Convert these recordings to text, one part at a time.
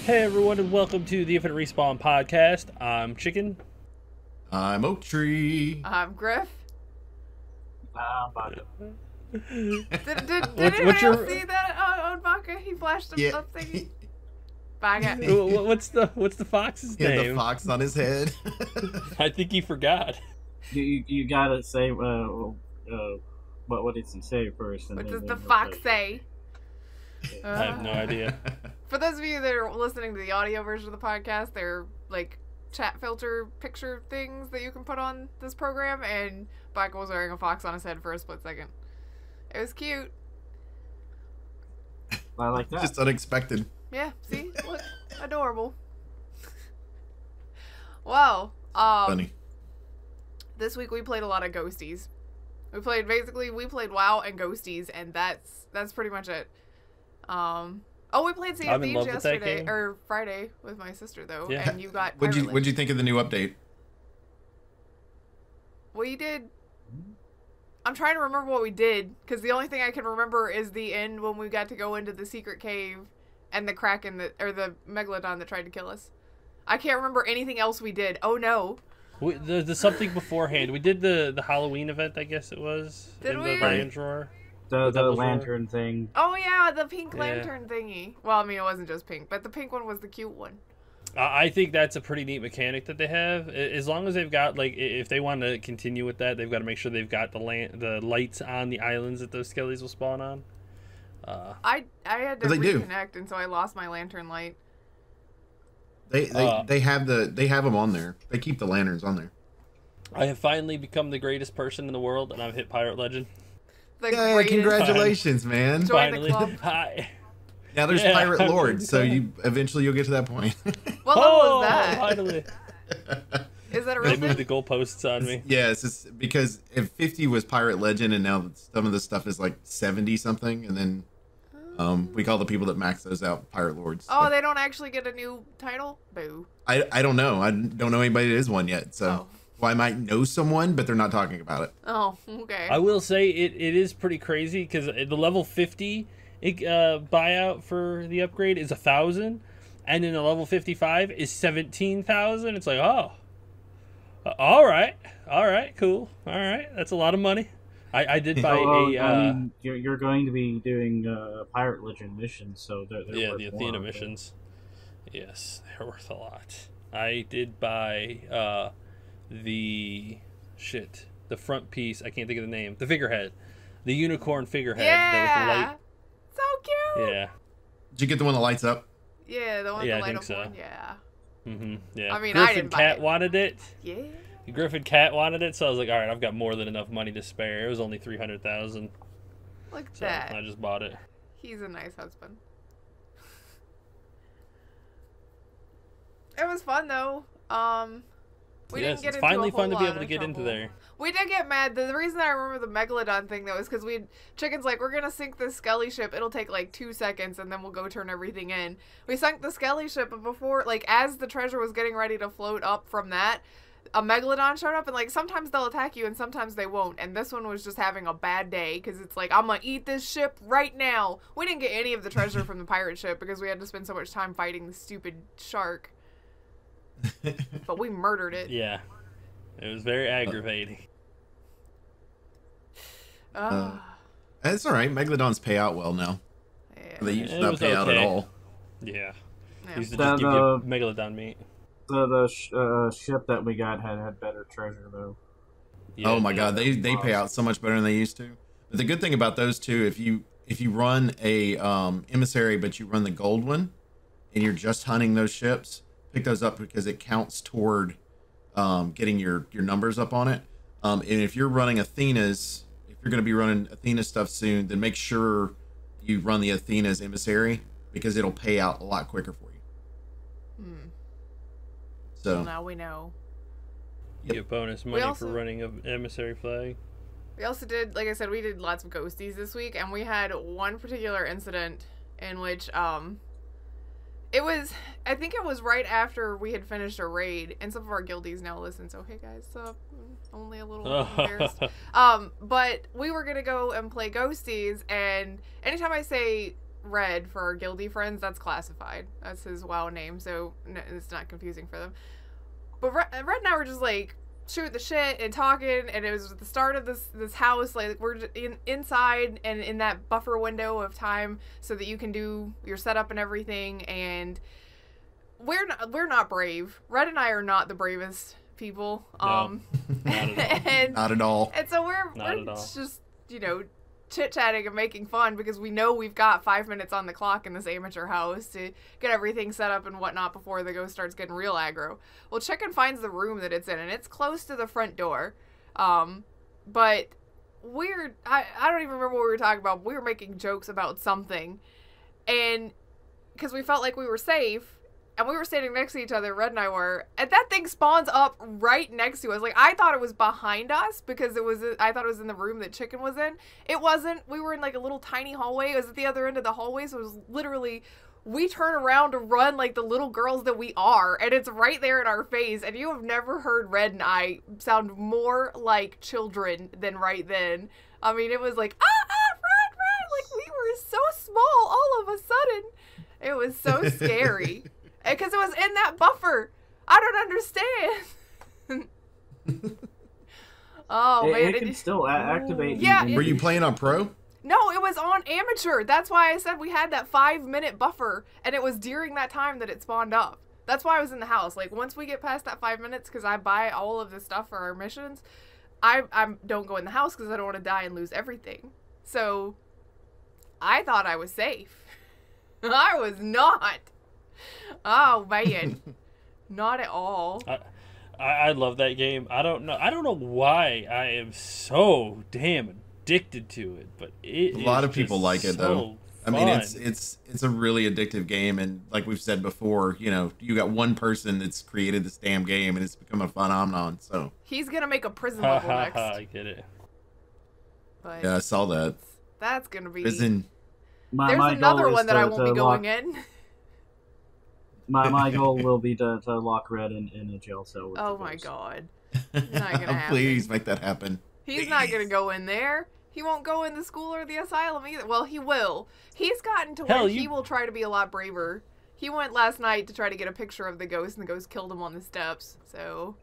Hey everyone, and welcome to the Infinite Respawn podcast. I'm Chicken. I'm Oak Tree. I'm Grif. Baka. Did anybody else see that on Baka? He flashed him up thingy. Baka. What's the fox's He had name? the fox on his head. I think he forgot. You gotta say what does he say first? What does the fox say? I have no idea. For those of you that are listening to the audio version of the podcast, they're like chat filter picture things that you can put on this program, and Baka was wearing a fox on his head for a split second. It was cute. I like that. Just unexpected. Yeah, see? Look, adorable. Well, Funny. this week we played a lot of ghosties. We played WoW and ghosties, and that's pretty much it. We played Sea of Thieves yesterday or Friday with my sister though, Yeah. and you got. What'd you think of the new update? We did. I'm trying to remember what we did because the only thing I can remember is the end when we got to go into the secret cave and the Kraken or the Megalodon that tried to kill us. I can't remember anything else we did. Oh no. There's something beforehand. We did the Halloween event, I guess it was. Did we? The Lion Drawer. The lantern thing. Oh yeah, the pink lantern thingy. Well, I mean, it wasn't just pink, but the pink one was the cute one. I think that's a pretty neat mechanic that they have. As long as they've got, like, if they want to continue with that, they've got to make sure they've got the lights on the islands that those skellies will spawn on. I had to reconnect, and so I lost my lantern light. They have them on there. They keep the lanterns on there. I have finally become the greatest person in the world, and I've hit Pirate Legend. Yeah, congratulations, man! Join Finally. the club. Hi. Now there's Pirate Lords, so you'll get to that point. What level is that? Finally. Is that a real They moved the thing? goalposts on me. Yes, it's because if 50 was Pirate Legend, and now some of the stuff is like 70 something, and then we call the people that max those out Pirate Lords. So. Oh, they don't actually get a new title? Boo. I don't know. I don't know anybody that is one yet, so. Oh. Well, I might know someone, but they're not talking about it. Oh, okay. I will say it is pretty crazy because the level 50 buyout for the upgrade is 1,000, and then the level 55 is 17,000. It's like, oh, all right, cool, all right, that's a lot of money. I did buy I mean, you're going to be doing Pirate Legend missions, so they're worth the Athena more, missions. Yes, they're worth a lot. I did buy the front piece. I can't think of the name. The figurehead, the unicorn figurehead. Yeah, with so cute. yeah. Did you get the one that lights up? Yeah, the one Yeah, with the I light think up so. one. Yeah. Yeah. I mean, Griff I didn't and buy Cat it. wanted it. Yeah. Griff and Cat wanted it, so I was like, all right, I've got more than enough money to spare. It was only 300,000, Look at so that. I just bought it. He's a nice husband. It was fun though. We didn't get it's into finally a whole fun to be lot able to of get into trouble. there. We did get mad. The reason I remember the Megalodon thing, though, is because Chicken's like, we're going to sink this Skelly ship. It'll take, like, 2 seconds, and then we'll go turn everything in. We sunk the Skelly ship, but before, like, as the treasure was getting ready to float up from that, a Megalodon showed up, and, like, sometimes they'll attack you, and sometimes they won't. And this one was just having a bad day, because it's like, I'm going to eat this ship right now. We didn't get any of the treasure from the pirate ship, because we had to spend so much time fighting the stupid shark. But we murdered it. Yeah. It was very aggravating. It's all right. Megalodons pay out well now. Yeah. They used to It not was pay out at okay. all. Yeah. Yeah. Used to just give you Megalodon meat. The ship that we got had better treasure though. Yeah, Oh my god, they pay out so much better than they used to. But the good thing about those two, if you run a emissary but you run the gold one, and you're just hunting those ships, pick those up because it counts toward getting your numbers up on it. And if you're running Athena's, if you're going to be running Athena stuff soon, then make sure you run the Athena's emissary because it'll pay out a lot quicker for you. So Well, now we know. You get bonus money also- for running an emissary flag. We also did, like I said, we did lots of ghosties this week, and we had one particular incident in which, I think it was right after we had finished a raid, and some of our guildies now listen, so hey guys, only a little embarrassed. But we were gonna go and play ghosties, and anytime I say Red for our guilty friends. That's classified. That's his WoW name, so it's not confusing for them. But Red and I were just like shooting the shit and talking, and it was at the start of this house. Like we're inside and in that buffer window of time, so that you can do your setup and everything. And we're not brave. Red and I are not the bravest people. No, not at all. Not at all. And so we're just, you know, chit-chatting and making fun because we know we've got 5 minutes on the clock in this amateur house to get everything set up and whatnot before the ghost starts getting real aggro. Well, Chicken finds the room that it's in, and it's close to the front door. But I don't even remember what we were talking about. But we were making jokes about something. And because we felt like we were safe, and we were standing next to each other, Red and I were, and that thing spawns up right next to us. Like, I thought it was behind us because I thought it was in the room that Chicken was in. It wasn't. We were in like a little tiny hallway. It was at the other end of the hallway, so it was literally, we turn around to run like the little girls that we are, and it's right there in our face. And you have never heard Red and I sound more like children than right then. I mean, it was like, run, like we were so small all of a sudden. It was so scary. Because it was in that buffer. I don't understand. Oh, man. It can still activate. Yeah. Were you playing on Pro? No, it was on amateur. That's why I said we had that 5-minute buffer. And it was during that time that it spawned up. That's why I was in the house. Like, once we get past that 5 minutes, because I buy all of the stuff for our missions, I don't go in the house because I don't want to die and lose everything. So, I thought I was safe. I was not. Oh man, not at all. I love that game. I don't know why I am so damn addicted to it, but a lot of people like it though. Fun. I mean, it's a really addictive game, and like we've said before, you know, you got one person that's created this damn game, and it's become a phenomenon. So he's gonna make a prison level next. I get it. But yeah, I saw that. That's gonna be. Prison. There's another one that I won't be going in. My goal will be to lock Red in a jail cell. With oh my god. Not gonna happen. Please make that happen. He's not gonna go in there. He won't go in the school or the asylum either. Well, he will. He's gotten to where he will try to be a lot braver. He went last night to try to get a picture of the ghost, and the ghost killed him on the steps. So,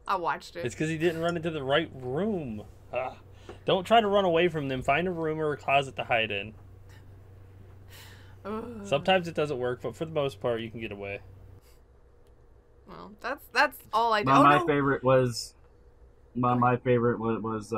I watched it. It's because he didn't run into the right room. Don't try to run away from them. Find a room or a closet to hide in. Sometimes it doesn't work, but for the most part, you can get away. Well, that's all I do. My favorite was my favorite was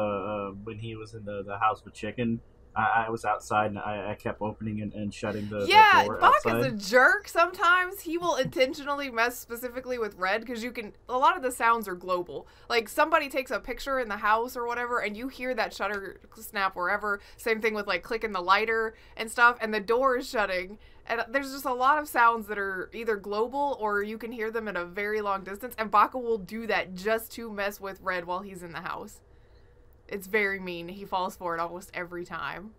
when he was in the house with Chicken. I was outside and I kept opening and shutting the door Baka's outside. a jerk. Sometimes he will intentionally mess specifically with Red because a lot of the sounds are global. Like somebody takes a picture in the house or whatever and you hear that shutter snap wherever. Same thing with like clicking the lighter and stuff, and the door is shutting. And there's just a lot of sounds that are either global or you can hear them at a very long distance, and Baka will do that just to mess with Red while he's in the house. It's very mean. He falls for it almost every time.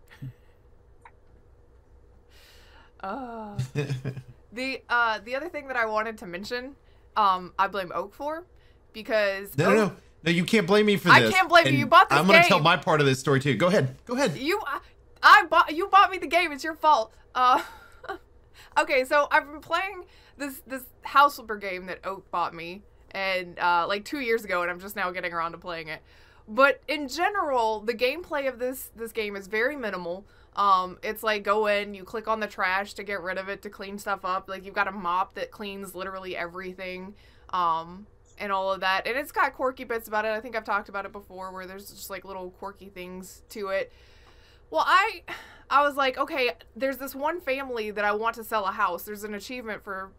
The other thing that I wanted to mention, I blame Oak for, because No, you can't blame me for this. I can't blame you. You bought this game. I'm gonna tell my part of this story too. Go ahead. You bought me the game. It's your fault. Okay, so I've been playing this house flipper game that Oak bought me, and like 2 years ago, and I'm just now getting around to playing it. But in general, the gameplay of this game is very minimal. It's like go in, you click on the trash to get rid of it, to clean stuff up. Like you've got a mop that cleans literally everything, and all of that. And it's got quirky bits about it. I think I've talked about it before, where there's just like little quirky things to it. Well, I was like, okay, there's this one family that I want to sell a house. There's an achievement for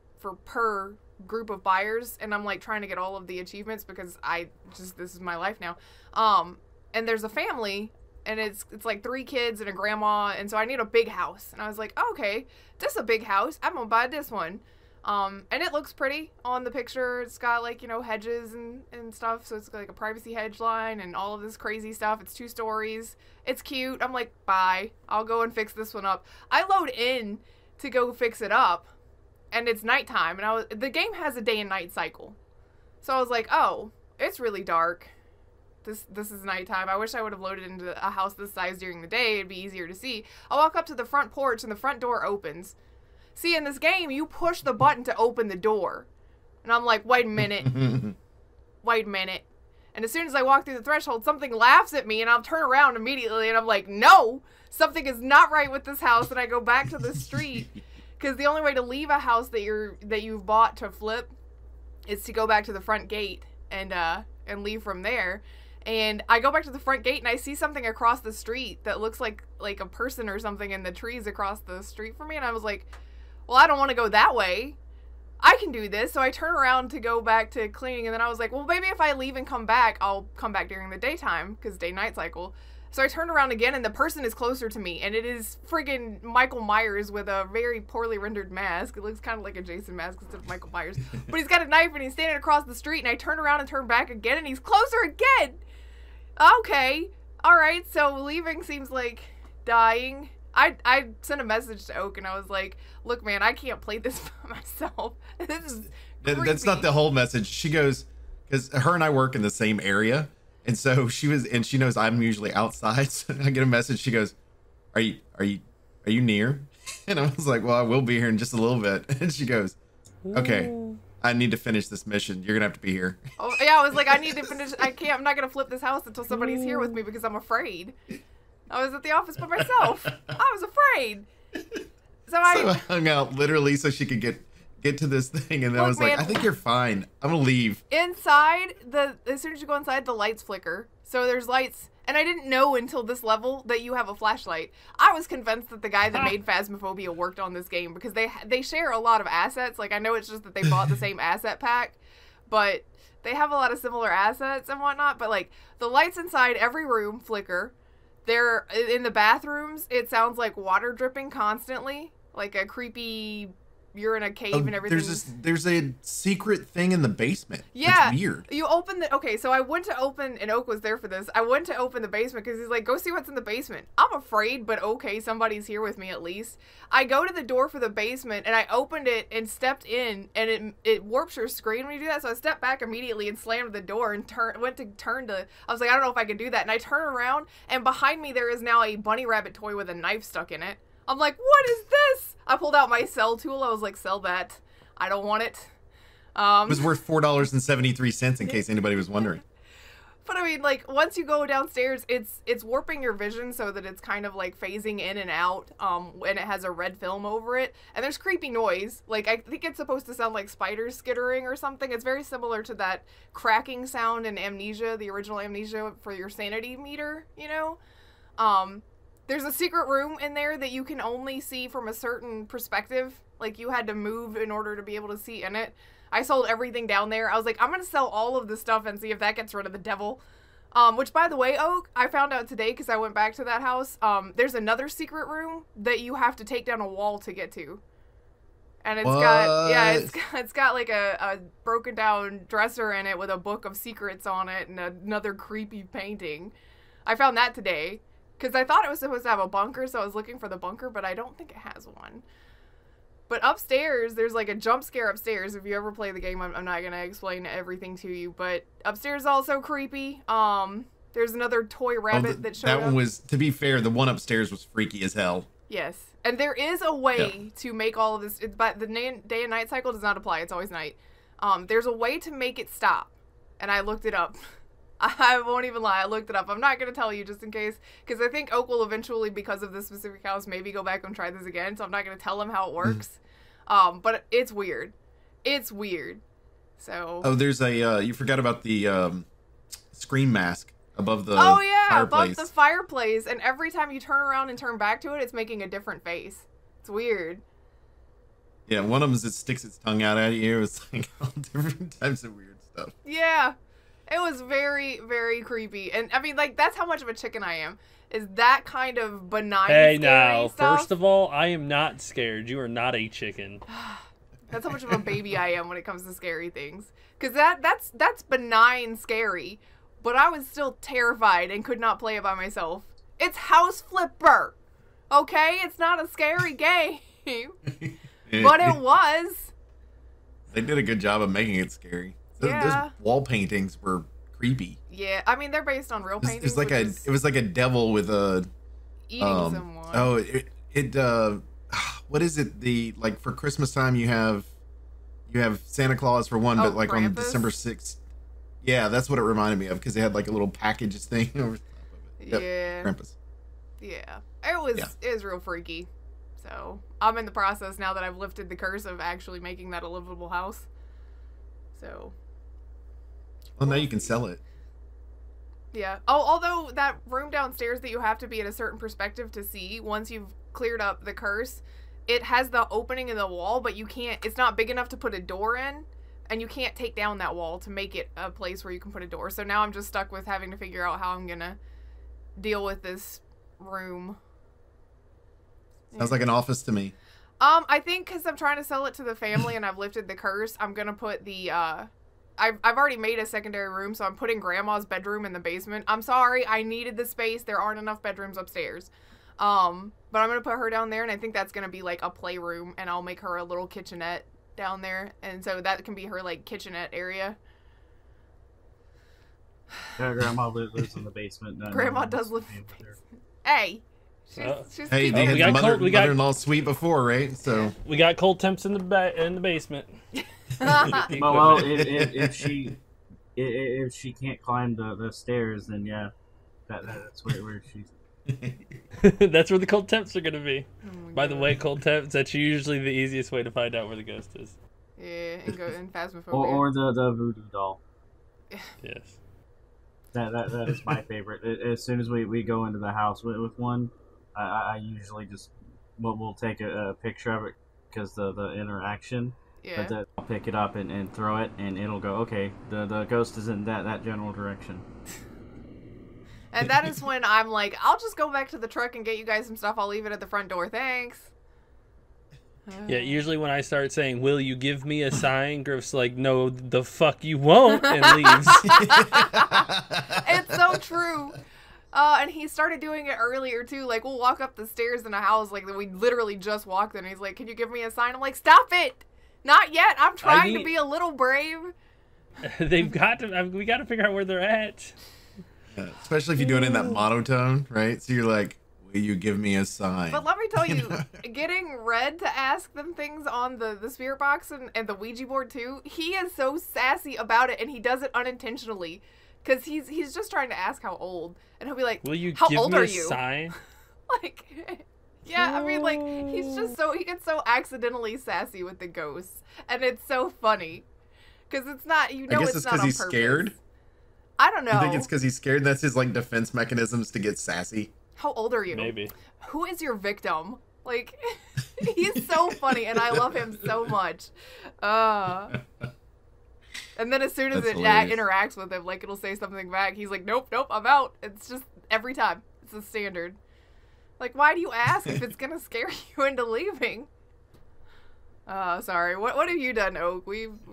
per group of buyers, and I'm like trying to get all of the achievements because this is my life now. And there's a family, and it's like 3 kids and a grandma, and so I need a big house. And I was like, okay, this is a big house. I'm gonna buy this one. And it looks pretty on the picture. It's got like, you know, hedges and stuff, so it's like a privacy hedge line and all of this crazy stuff. It's 2 stories. It's cute. I'm like, bye. I'll go and fix this one up. I load in to go fix it up, and it's nighttime, and the game has a day and night cycle. So I was like, oh, it's really dark. this is nighttime. I wish I would have loaded into a house this size during the day. It'd be easier to see. I walk up to the front porch and the front door opens. See, in this game, you push the button to open the door. And I'm like, wait a minute. Wait a minute. And as soon as I walk through the threshold, something laughs at me and I'll turn around immediately and I'm like, no, something is not right with this house. And I go back to the street because the only way to leave a house that you've bought to flip is to go back to the front gate and leave from there. And I go back to the front gate and I see something across the street that looks like a person or something in the trees across the street from me. And I was like, well, I don't want to go that way. I can do this. So I turn around to go back to cleaning. And then I was like, well, maybe if I leave and come back, I'll come back during the daytime because day-night cycle. So I turn around again and the person is closer to me. And it is friggin' Michael Myers with a very poorly rendered mask. It looks kind of like a Jason mask instead of Michael Myers. But he's got a knife and he's standing across the street. And I turn around and turn back again and he's closer again. Okay. All right. So leaving seems like dying. I sent a message to Oak and I was like, look, man, I can't play this by myself. This is creepy. That's not the whole message. She goes, because her and I work in the same area. And so she knows I'm usually outside. So I get a message. She goes, are you near? And I was like, well, I will be here in just a little bit. And she goes, okay, I need to finish this mission. You're going to have to be here. Oh, yeah, I was like, I need to finish. I'm not going to flip this house until somebody's here with me because I'm afraid. I was at the office by myself. I was afraid. So I hung out literally so she could get to this thing, and then I was like, I think you're fine. I'm gonna leave. Inside, as soon as you go inside, the lights flicker. So there's lights, and I didn't know until this level that you have a flashlight. I was convinced that the guy that made Phasmophobia worked on this game because they share a lot of assets. Like, I know it's just that they bought the same asset pack, but they have a lot of similar assets and whatnot. But like, the lights inside every room flicker. They're in the bathrooms. It sounds like water dripping constantly, like a creepy. You're in a cave and everything. There's a secret thing in the basement. Yeah, it's weird. You open okay, so I went to open, and Oak was there for this. I went to open the basement because he's like, go see what's in the basement. I'm afraid, but okay, somebody's here with me at least. I go to the door for the basement, and I opened it and stepped in, and it warps your screen when you do that. So I stepped back immediately and slammed the door and went to turn to. I was like, I don't know if I can do that, and I turn around, and behind me there is now a bunny rabbit toy with a knife stuck in it. I'm like, what is this? I pulled out my sell tool. I was like, sell that. I don't want it. It was worth $4.73 in case anybody was wondering. But I mean, like, once you go downstairs, it's warping your vision so that it's kind of like phasing in and out, and it has a red film over it. And there's creepy noise. Like, I think it's supposed to sound like spiders skittering or something. It's very similar to that cracking sound in Amnesia, the original Amnesia for your sanity meter, you know? There's a secret room in there that you can only see from a certain perspective. Like, you had to move in order to be able to see in it. I sold everything down there. I was like, I'm going to sell all of this stuff and see if that gets rid of the devil. Which, by the way, Oak, I found out today because I went back to that house. There's another secret room that you have to take down a wall to get to. And it's got like a broken down dresser in it with a book of secrets on it and another creepy painting. I found that today. Because I thought it was supposed to have a bunker, so I was looking for the bunker, but I don't think it has one. But upstairs, there's like a jump scare upstairs. If you ever play the game, I'm not going to explain everything to you. But upstairs is also creepy. There's another toy rabbit that showed up. That one was, to be fair, the one upstairs was freaky as hell. Yes. And there is a way to make all of this, but the day and night cycle does not apply. It's always night. There's a way to make it stop. And I looked it up. I won't even lie. I looked it up. I'm not going to tell you just in case. Because I think Oak will eventually, because of this specific house, maybe go back and try this again. So I'm not going to tell him how it works. But it's weird. It's weird. So. Oh, there's a, you forgot about the screen mask above the fireplace. Above the fireplace. And every time you turn around and turn back to it, it's making a different face. It's weird. Yeah, one of them is it sticks its tongue out at you. It's like all different types of weird stuff. Yeah. It was very, very creepy. And, I mean, like, that's how much of a chicken I am. Is that kind of benign, Hey, now, stuff. First of all, I am not scared. You are not a chicken. That's how much of a baby I am when it comes to scary things. Because that's benign scary. But I was still terrified and could not play it by myself. It's House Flipper. Okay? It's not a scary game. But it was. They did a good job of making it scary. Those wall paintings were creepy. Yeah, I mean they're based on real paintings. It was like a devil with a eating someone. Oh, what is it? Like for Christmas time you have Santa Claus for one, but like Krampus? on December 6th. Yeah, that's what it reminded me of because they had like a little package thing over top of it. Yep, Yeah. Krampus. Yeah, it was real freaky. So I'm in the process now that I've lifted the curse of actually making that a livable house. So. Well, now you can sell it. Yeah. Oh, although that room downstairs that you have to be at a certain perspective to see, once you've cleared up the curse, it has the opening in the wall, but you can't. It's not big enough to put a door in, and you can't take down that wall to make it a place where you can put a door. So now I'm just stuck with having to figure out how I'm gonna deal with this room. Sounds like an office to me. I think because I'm trying to sell it to the family and I've lifted the curse, I'm gonna put the I've already made a secondary room, so I'm putting Grandma's bedroom in the basement. I'm sorry, I needed the space. There aren't enough bedrooms upstairs. But I'm gonna put her down there, and I think that's gonna be like a playroom, and I'll make her a little kitchenette down there, and so that can be her like kitchenette area. Yeah, Grandma lives in the basement. Grandma does live in the basement. Hey. Hey, they had the mother-in-law suite before, right? So we got cold temps in the basement. Well, if she can't climb the stairs, then yeah, that's where she's. That's where the cold temps are gonna be. Oh By the way, cold temps, that's usually the easiest way to find out where the ghost is. Yeah, and go in Phasmophobia. Or the voodoo doll. Yes. That is my favorite. As soon as we go into the house with one, I usually just we'll take a picture of it because the interaction. Yeah. But I'll pick it up and throw it, and it'll go, okay, the ghost is in that general direction. And that is when I'm like, I'll just go back to the truck and get you guys some stuff. I'll leave it at the front door. Thanks. Yeah, usually when I start saying, "Will you give me a sign?" Grif's like, "No, the fuck you won't," and leaves. It's so true. And he started doing it earlier too. Like, we'll walk up the stairs in a house like we literally just walked in. And he's like, "Can you give me a sign?" I'm like, "Stop it! Not yet. I'm trying to be a little brave." We got to figure out where they're at. Yeah, especially if you're doing it in that monotone, right? So you're like, "Will you give me a sign?" But let me tell you, getting Red to ask them things on the spirit box and the Ouija board too, he is so sassy about it, and he does it unintentionally. Because he's just trying to ask how old. And he'll be like, "Will you how give old me are a you?" sign? Like, yeah, I mean, like, he gets so accidentally sassy with the ghosts. And it's so funny. Because it's not, I guess it's because he's scared. I don't know. You think it's because he's scared? That's his, like, defense mechanisms to get sassy? How old are you? Maybe. Who is your victim? Like, he's so funny, and I love him so much. And then as soon as it interacts with him, like, it'll say something back, he's like, nope, I'm out. It's just every time. It's a standard. Like, why do you ask if it's gonna scare you into leaving? Sorry. What have you done, Oak?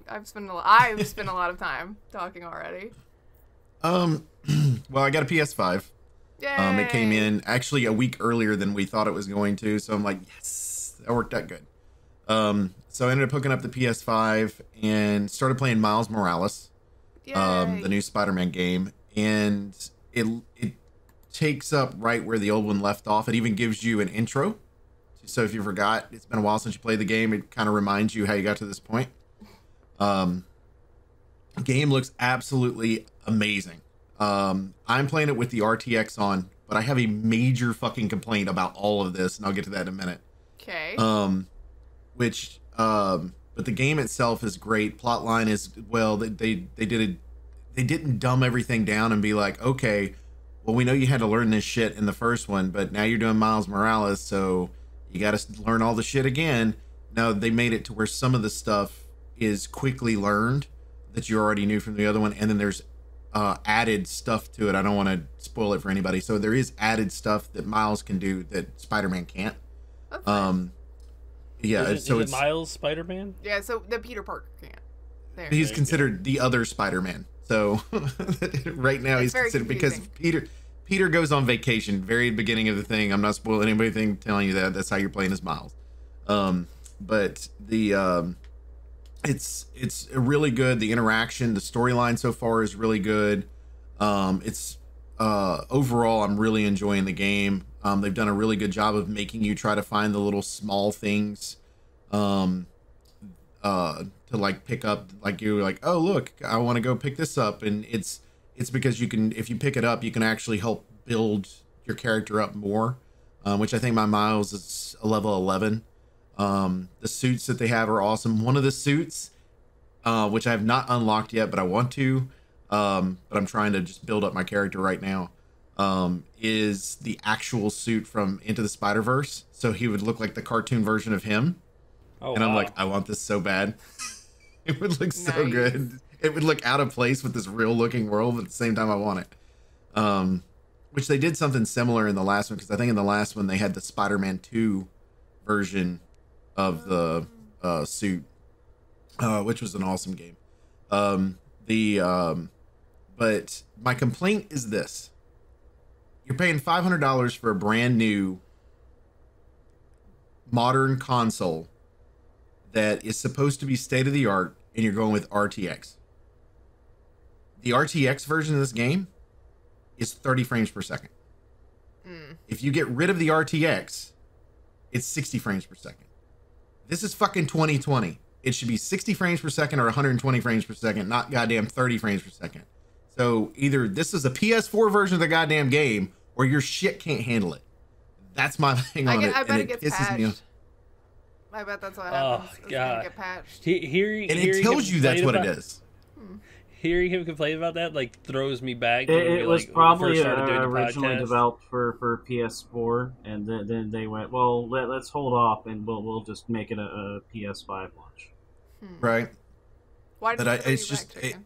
I've spent a lot of time talking already. Well, I got a PS5. Yay! It came in actually a week earlier than we thought it was going to, so I'm like, yes, that worked out good. So I ended up hooking up the PS5 and started playing Miles Morales, the new Spider-Man game, and it takes up right where the old one left off. It even gives you an intro. So if you forgot, it's been a while since you played the game, it kind of reminds you how you got to this point. Game looks absolutely amazing. I'm playing it with the RTX on, but I have a major fucking complaint about all of this, and I'll get to that in a minute. Okay. But the game itself is great. Plotline is, well, they didn't dumb everything down and be like, okay, well, we know you had to learn this shit in the first one, but now you're doing Miles Morales, so you got to learn all the shit again. No, they made it to where some of the stuff is quickly learned that you already knew from the other one, and then there's added stuff to it. I don't want to spoil it for anybody. So there is added stuff that Miles can do that Spider-Man can't. That's nice. Yeah, is it Miles Spider-Man? Yeah, so the Peter Parker can't. There. He's considered the other Spider-Man. So right now he's considered because Peter goes on vacation. Very beginning of the thing. I'm not spoiling anything, telling you that. That's how you're playing as Miles. But the it's really good. The interaction, the storyline so far is really good. It's overall, I'm really enjoying the game. They've done a really good job of making you try to find the little small things to like pick up. Like you're like, oh look, I want to go pick this up, and it's because you can, if you pick it up, you can actually help build your character up more, which I think my Miles is a level 11. The suits that they have are awesome. One of the suits, which I have not unlocked yet, but I want to, but I'm trying to just build up my character right now, is the actual suit from Into the Spider-Verse. So he would look like the cartoon version of him. Oh, and I'm wow. like, I want this so bad. It would look so good. It would look out of place with this real looking world, but at the same time I want it. Which they did something similar in the last one, because I think in the last one they had the Spider-Man 2 version of the suit, which was an awesome game. But my complaint is this. You're paying $500 for a brand new modern console that is supposed to be state of the art, and you're going with RTX. The RTX version of this game is 30 frames per second. If you get rid of the RTX, it's 60 frames per second. This is fucking 2020. It should be 60 frames per second or 120 frames per second, not goddamn 30 frames per second. So either this is a PS4 version of the goddamn game, or your shit can't handle it. That's my thing on it. I bet and it gets pisses me patched. off. I bet that's what happens. Oh, It's gonna God. get patched. It tells you that's what it is. Hearing him complain about that like throws me back. To It was like, probably first started doing the originally podcast. developed for PS4, and then they went, well, let's hold off, and we'll just make it a PS5 launch. Right. Why did But you it's just chicken?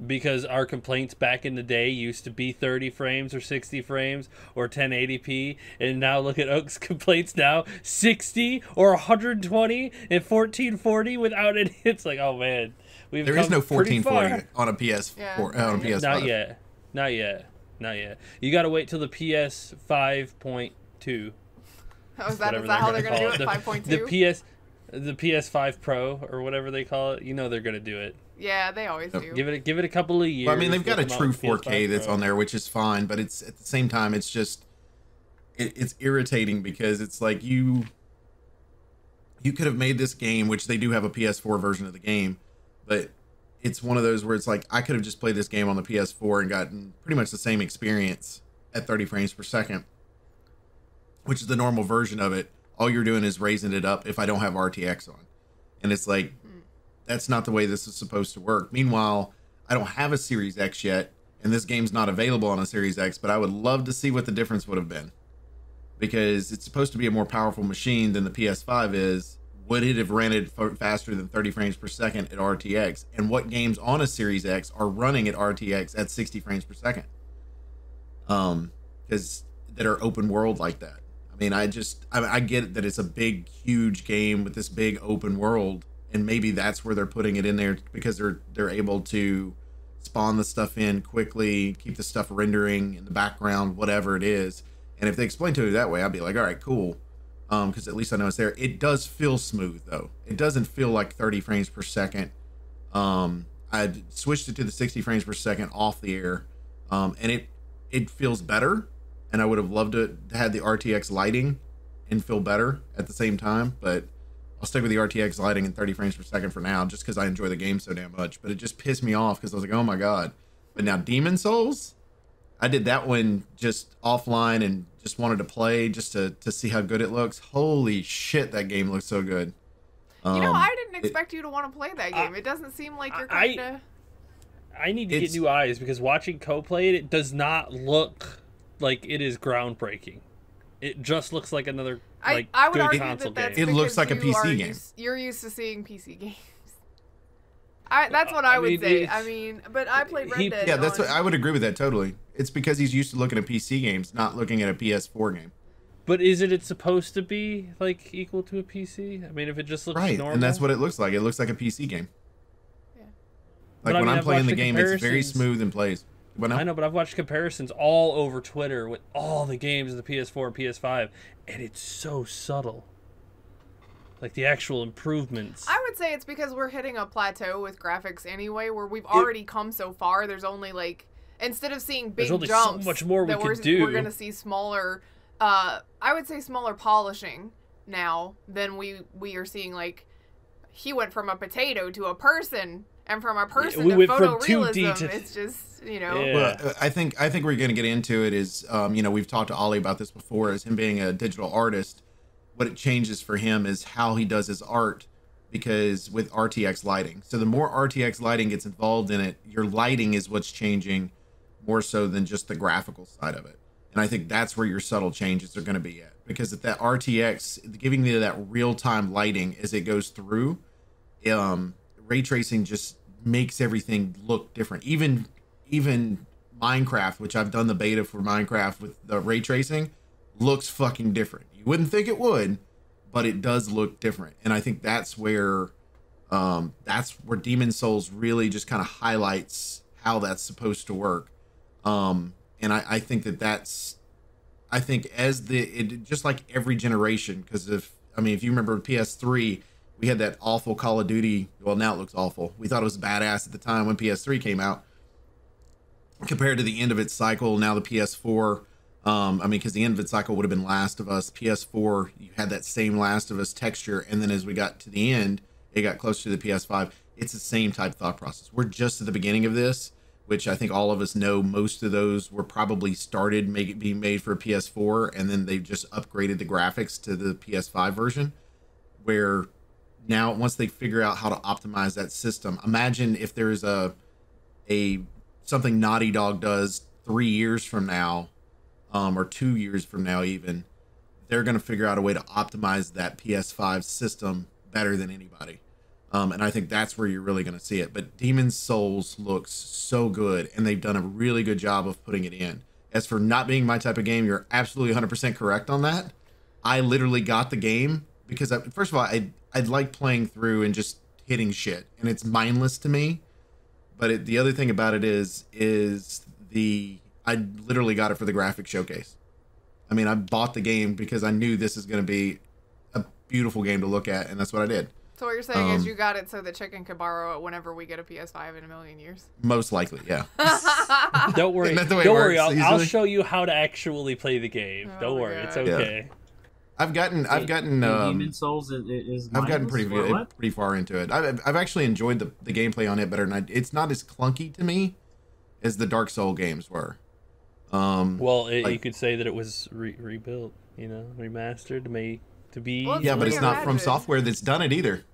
Because our complaints back in the day used to be 30 frames or 60 frames or 1080p, and now look at Oak's complaints now, 60 or 120 and 1440 without it. It's like, oh man, There is no pretty 1440 far. on a PS4 on a PS5. Not yet. You gotta wait till the PS 5.2. Oh, is that whatever how they're they're gonna gonna do it? call 5.2. The PS5 Pro or whatever they call it. You know they're gonna do it. Yeah, they always do. Give it a couple of years. Well, I mean, they've got a let them out true with PS5 4K that's Pro. on there, which is fine, but it's at the same time, it's just it's irritating because it's like you could have made this game, which they do have a PS4 version of the game, but it's one of those where it's like I could have just played this game on the PS4 and gotten pretty much the same experience at 30 frames per second, which is the normal version of it. All you're doing is raising it up if I don't have RTX on. And it's like, that's not the way this is supposed to work. Meanwhile, I don't have a Series X yet, and this game's not available on a Series X, but I would love to see what the difference would have been. Because it's supposed to be a more powerful machine than the PS5 is. Would it have rendered faster than 30 frames per second at RTX? And what games on a Series X are running at RTX at 60 frames per second? Because that are open world like that. I mean, I get that it's a big, huge game with this big open world, and maybe that's where they're putting it in there because they're able to spawn the stuff in quickly, keep the stuff rendering in the background, whatever it is. And if they explain to it that way, I'd be like, all right, cool. Because at least I know it's there. It does feel smooth though. It doesn't feel like 30 frames per second. I switched it to the 60 frames per second off the air, and it feels better. And I would have loved to have the RTX lighting and feel better at the same time, but I'll stick with the RTX lighting and 30 frames per second for now, just because I enjoy the game so damn much. But it just pissed me off because I was like, oh my god. But now Demon Souls, I did that one just offline and just wanted to play just to see how good it looks. Holy shit, that game looks so good. I didn't expect you to want to play that game. It doesn't seem like you're kind of... I need to get new eyes because watching co-play it does not look like it is groundbreaking. It just looks like another I would good argue console that's game. It looks like a PC game. You're used to seeing PC games. That's what I would say. I mean, but I played Red Dead. Yeah, that's what I would agree with that totally. It's because he's used to looking at PC games, not looking at a PS4 game. But isn't it supposed to be like equal to a PC? I mean, if it just looks normal, and that's what it looks like. It looks like a PC game. Yeah. Like when I'm playing the game, it's very smooth and plays. I know, but I've watched comparisons all over Twitter with all the games of the PS4 and PS5, and it's so subtle. Like the actual improvements. I would say it's because we're hitting a plateau with graphics anyway, where we've already come so far. There's only like instead of seeing big There's only jumps, so much more we could do. We're gonna see smaller. I would say smaller polishing now than we are seeing. Like, he went from a potato to a person, and from a person we to went from 2D photorealism. to... It's just, you know. Yeah. Well, I think we're going to get into it is, you know, we've talked to Ollie about this before, as him being a digital artist. What it changes for him is how he does his art, because with RTX lighting. So the more RTX lighting gets involved in it, your lighting is what's changing more so than just the graphical side of it. And I think that's where your subtle changes are going to be at, because at that RTX, giving you that real-time lighting as it goes through, ray tracing just makes everything look different. Even Minecraft, which I've done the beta for Minecraft with the ray tracing, looks fucking different. You wouldn't think it would, but it does look different. And I think that's where Demon Souls really just kind of highlights how that's supposed to work. And I think I think as just like every generation, because if you remember PS3, we had that awful Call of Duty. Well, now it looks awful. We thought it was badass at the time when PS3 came out. Compared to the end of its cycle, now the PS4, because the end of its cycle would have been Last of Us. PS4, you had that same Last of Us texture, and then as we got to the end, it got closer to the PS5. It's the same type of thought process. We're just at the beginning of this, which I think all of us know most of those were probably started being made for a PS4, and then they've just upgraded the graphics to the PS5 version, where now once they figure out how to optimize that system, imagine if there's something Naughty Dog does 3 years from now, or 2 years from now even, they're going to figure out a way to optimize that PS5 system better than anybody. And I think that's where you're really going to see it. But Demon's Souls looks so good, and they've done a really good job of putting it in. As for not being my type of game, you're absolutely 100% correct on that. I literally got the game because, first of all, I'd like playing through and just hitting shit, and it's mindless to me. But the other thing about it is I literally got it for the graphic showcase. I mean, I bought the game because I knew this is going to be a beautiful game to look at, and that's what I did. So what you're saying is you got it so the chicken could borrow it whenever we get a PS5 in a million years? Most likely, yeah. Don't worry. Don't worry. I'll show you how to actually play the game. Oh, Don't worry. God. It's okay. Yeah. I've gotten Demon Souls is I've gotten pretty far into it. I've actually enjoyed the gameplay on it better than it's not as clunky to me as the Dark Soul games were. Well, you could say that it was rebuilt, remastered to be. Well, yeah, but it's not from software that's done it either.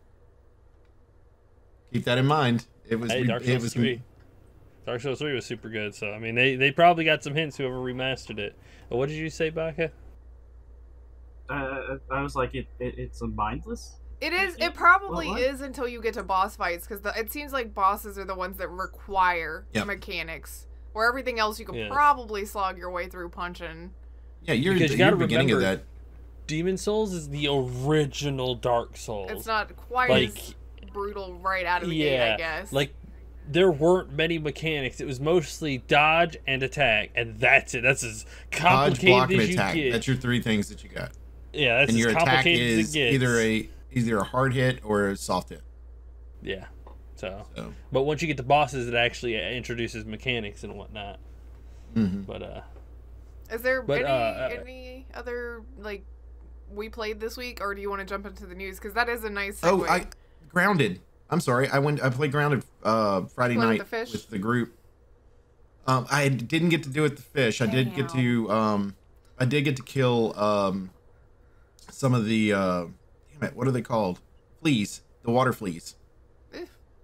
Keep that in mind. It was Dark Souls 3. Dark Souls 3 was super good, so I mean they probably got some hints whoever remastered it. But what did you say, Baka? I was like, it's a mindless. It is. It probably is until you get to boss fights, because it seems like bosses are the ones that require mechanics, where everything else you could probably slog your way through punching. Yeah, you're the beginning of that. Demon Souls is the original Dark Souls. It's not quite as brutal right out of the gate, I guess. Like, there weren't many mechanics. It was mostly dodge and attack, and that's it. That's as complicated dodge, block, as and you attack. get. That's your three things that you got. Yeah, that's and as your complicated attack as is it gets. either a hard hit or a soft hit. Yeah. So, but once you get to bosses, it actually introduces mechanics and whatnot. Mm-hmm. But is there any other we played this week, or do you want to jump into the news? Because that is a nice segue. Grounded. I'm sorry. I played Grounded Friday night with the group. I didn't get to do it with the fish. I did get to kill some of the what are they called? Fleas. The water fleas.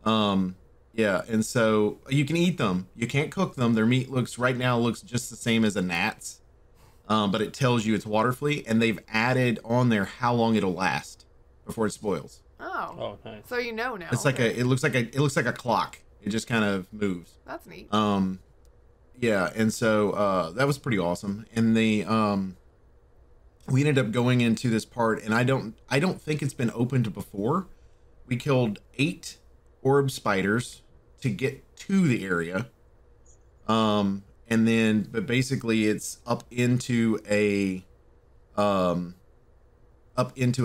Yeah, and so you can eat them. You can't cook them. Their meat looks just the same as a gnat's. But it tells you it's water flea, and they've added on there how long it'll last before it spoils. Oh, nice. So you know now. It's it looks like a clock. It just kind of moves. That's neat. Yeah, and so that was pretty awesome. And we ended up going into this part, and I don't think it's been opened before. We killed 8 orb spiders to get to the area. And then, but basically it's up into a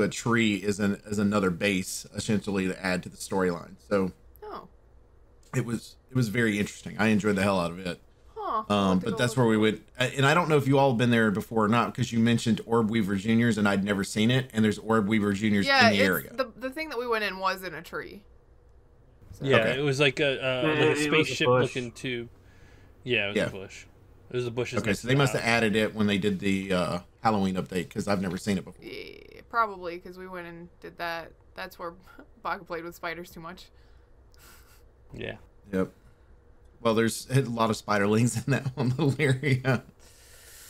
tree is another base essentially to add to the storyline. So it was very interesting. I enjoyed the hell out of it. But that's where we would, and I don't know if you all have been there before or not, because you mentioned Orb Weaver Juniors, and I'd never seen it. And there's Orb Weaver Juniors in the area. The thing that we went in was in a tree. So. Yeah, it was like a spaceship looking tube. Yeah, it was a bush. It was the bushes. Okay, so they must have added it when they did the Halloween update, because I've never seen it before. Yeah, probably because we went and did that. That's where Baka played with spiders too much. Yeah. Yep. Well, there's a lot of spiderlings in that one little area.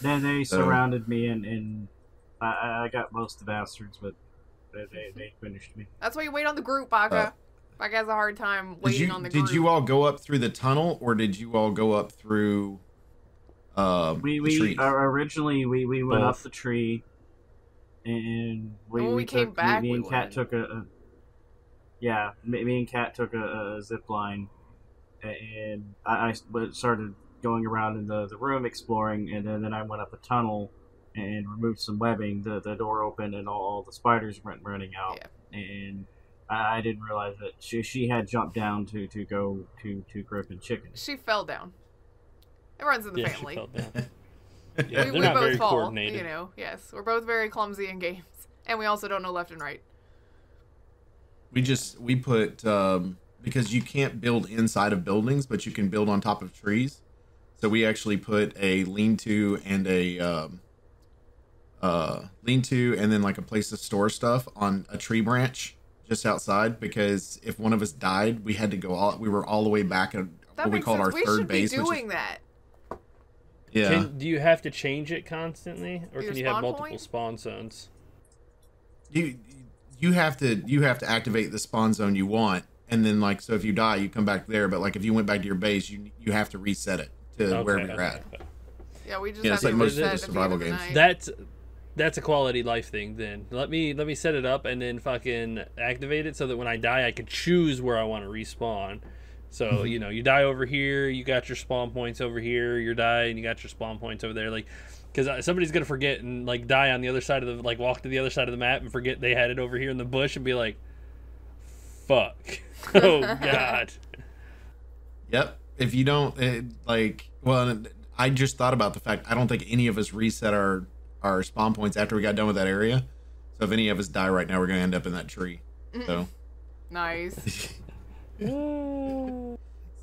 Then they surrounded me, and I got most of the bastards, but they finished me. That's why you wait on the group, Baka. Baka has a hard time waiting on the group. Did you all go up through the tunnel, or did you all go up through the trees? Originally we went up the tree, and we came back. Me and Kat took me and Kat took a zip line, and I started going around in the room exploring, and then I went up a tunnel and removed some webbing. The door opened, and all the spiders went running out, and I didn't realize that she had jumped down to go to Grif and Chicken. She fell down. It runs in the family. She fell down. we not both very fall, coordinated. you know. Yes, we're both very clumsy in games, and we also don't know left and right. We put because you can't build inside of buildings, but you can build on top of trees. So we actually put a lean-to and a lean-to, and then like a place to store stuff on a tree branch just outside, because if one of us died, we had to go we were all the way back at what we called our third base. We should be doing that. Yeah. Do you have to change it constantly, or can you have multiple point? spawn zones? You have to activate the spawn zone you want, and then like, so if you die, you come back there. But like if you went back to your base, you have to reset it to wherever you're at. Yeah, we just it's have like to most reset of the at survival the end games. of the night. That's a quality life thing. Then let me set it up and then fucking activate it so that when I die, I can choose where I want to respawn. So you die over here, you got your spawn points over here. You die and you got your spawn points over there. Like, because somebody's gonna forget and like die on the other side of the walk to the other side of the map and forget they had it over here in the bush and be like, "Fuck, oh god." Yep. If you don't I just thought about the fact I don't think any of us reset our spawn points after we got done with that area. So if any of us die right now, we're gonna end up in that tree. So nice. So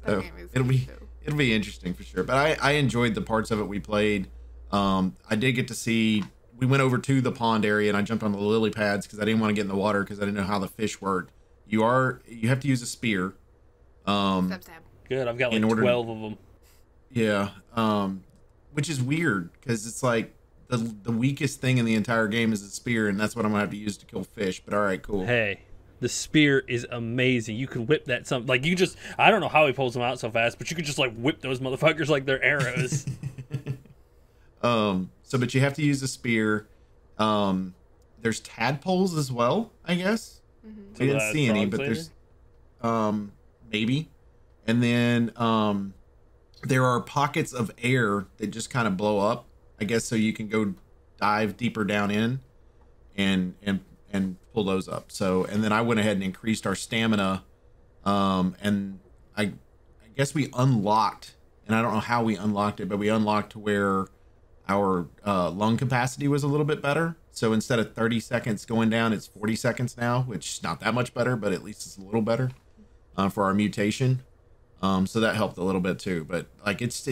it'll be interesting for sure. But I enjoyed the parts of it we played. I did get to see. We went over to the pond area and I jumped on the lily pads because I didn't want to get in the water because I didn't know how the fish worked. You have to use a spear. Stab. Good. I've got like 12 of them. Yeah. Which is weird because it's like the weakest thing in the entire game is a spear, and that's what I'm gonna have to use to kill fish. But all right, cool. Hey. The spear is amazing. You can whip that like you just, I don't know how he pulls them out so fast, but you could just like whip those motherfuckers like they're arrows. But you have to use a spear. There's tadpoles as well, I guess. Mm-hmm. We didn't see any, but there's maybe. And then there are pockets of air that just kind of blow up, I guess, so you can go dive deeper down in and pull those up. So, and then I went ahead and increased our stamina, and I guess we unlocked, and I don't know how we unlocked it, but we unlocked to where our lung capacity was a little bit better. So instead of 30 seconds going down, it's 40 seconds now, which is not that much better, but at least it's a little better for our mutation. So that helped a little bit too. But like it's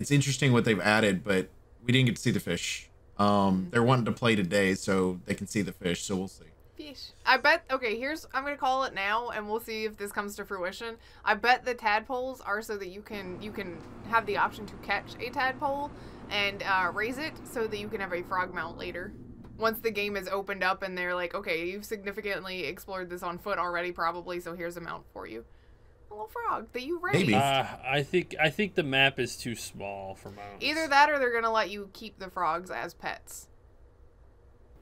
interesting what they've added, but we didn't get to see the fish. They're wanting to play today so they can see the fish, so we'll see. Fish. I bet, okay, I'm gonna call it now and we'll see if this comes to fruition. I bet the tadpoles are so that you can have the option to catch a tadpole and raise it so that you can have a frog mount later. Once the game is opened up and they're like, okay, you've significantly explored this on foot already probably, so here's a mount for you. A little frog that you raise. Maybe. I think the map is too small for mounts. Either that or they're gonna let you keep the frogs as pets.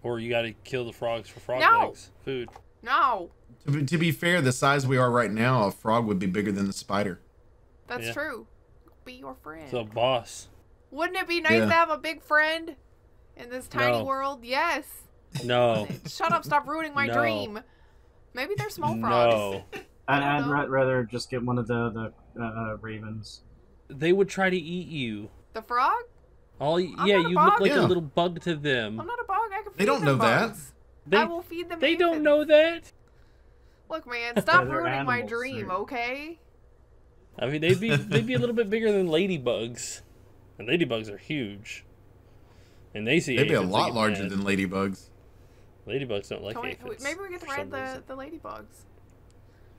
Or you gotta kill the frogs for frog legs. Food. No. To be fair, the size we are right now, a frog would be bigger than the spider. That's true. Be your friend. It's a boss. Wouldn't it be nice to have a big friend in this tiny world? Yes. No. Shut up, stop ruining my dream. Maybe they're small frogs. No. I'd rather just get one of the ravens. they would try to eat you. The frog? Yeah, not a you bug. look like Yeah. a little bug to them. I'm not a bug. I can feed They don't them know that. bugs. They, I will feed them. they don't aphids. know that. Look, man, stop They're ruining my animals, dream, sir. okay? I mean, they'd be a little bit bigger than ladybugs, and ladybugs are huge. And they see They'd be a aphids, they lot get larger mad. than ladybugs. Ladybugs don't like Can we, aphids. maybe we get to for ride some reason. the ladybugs.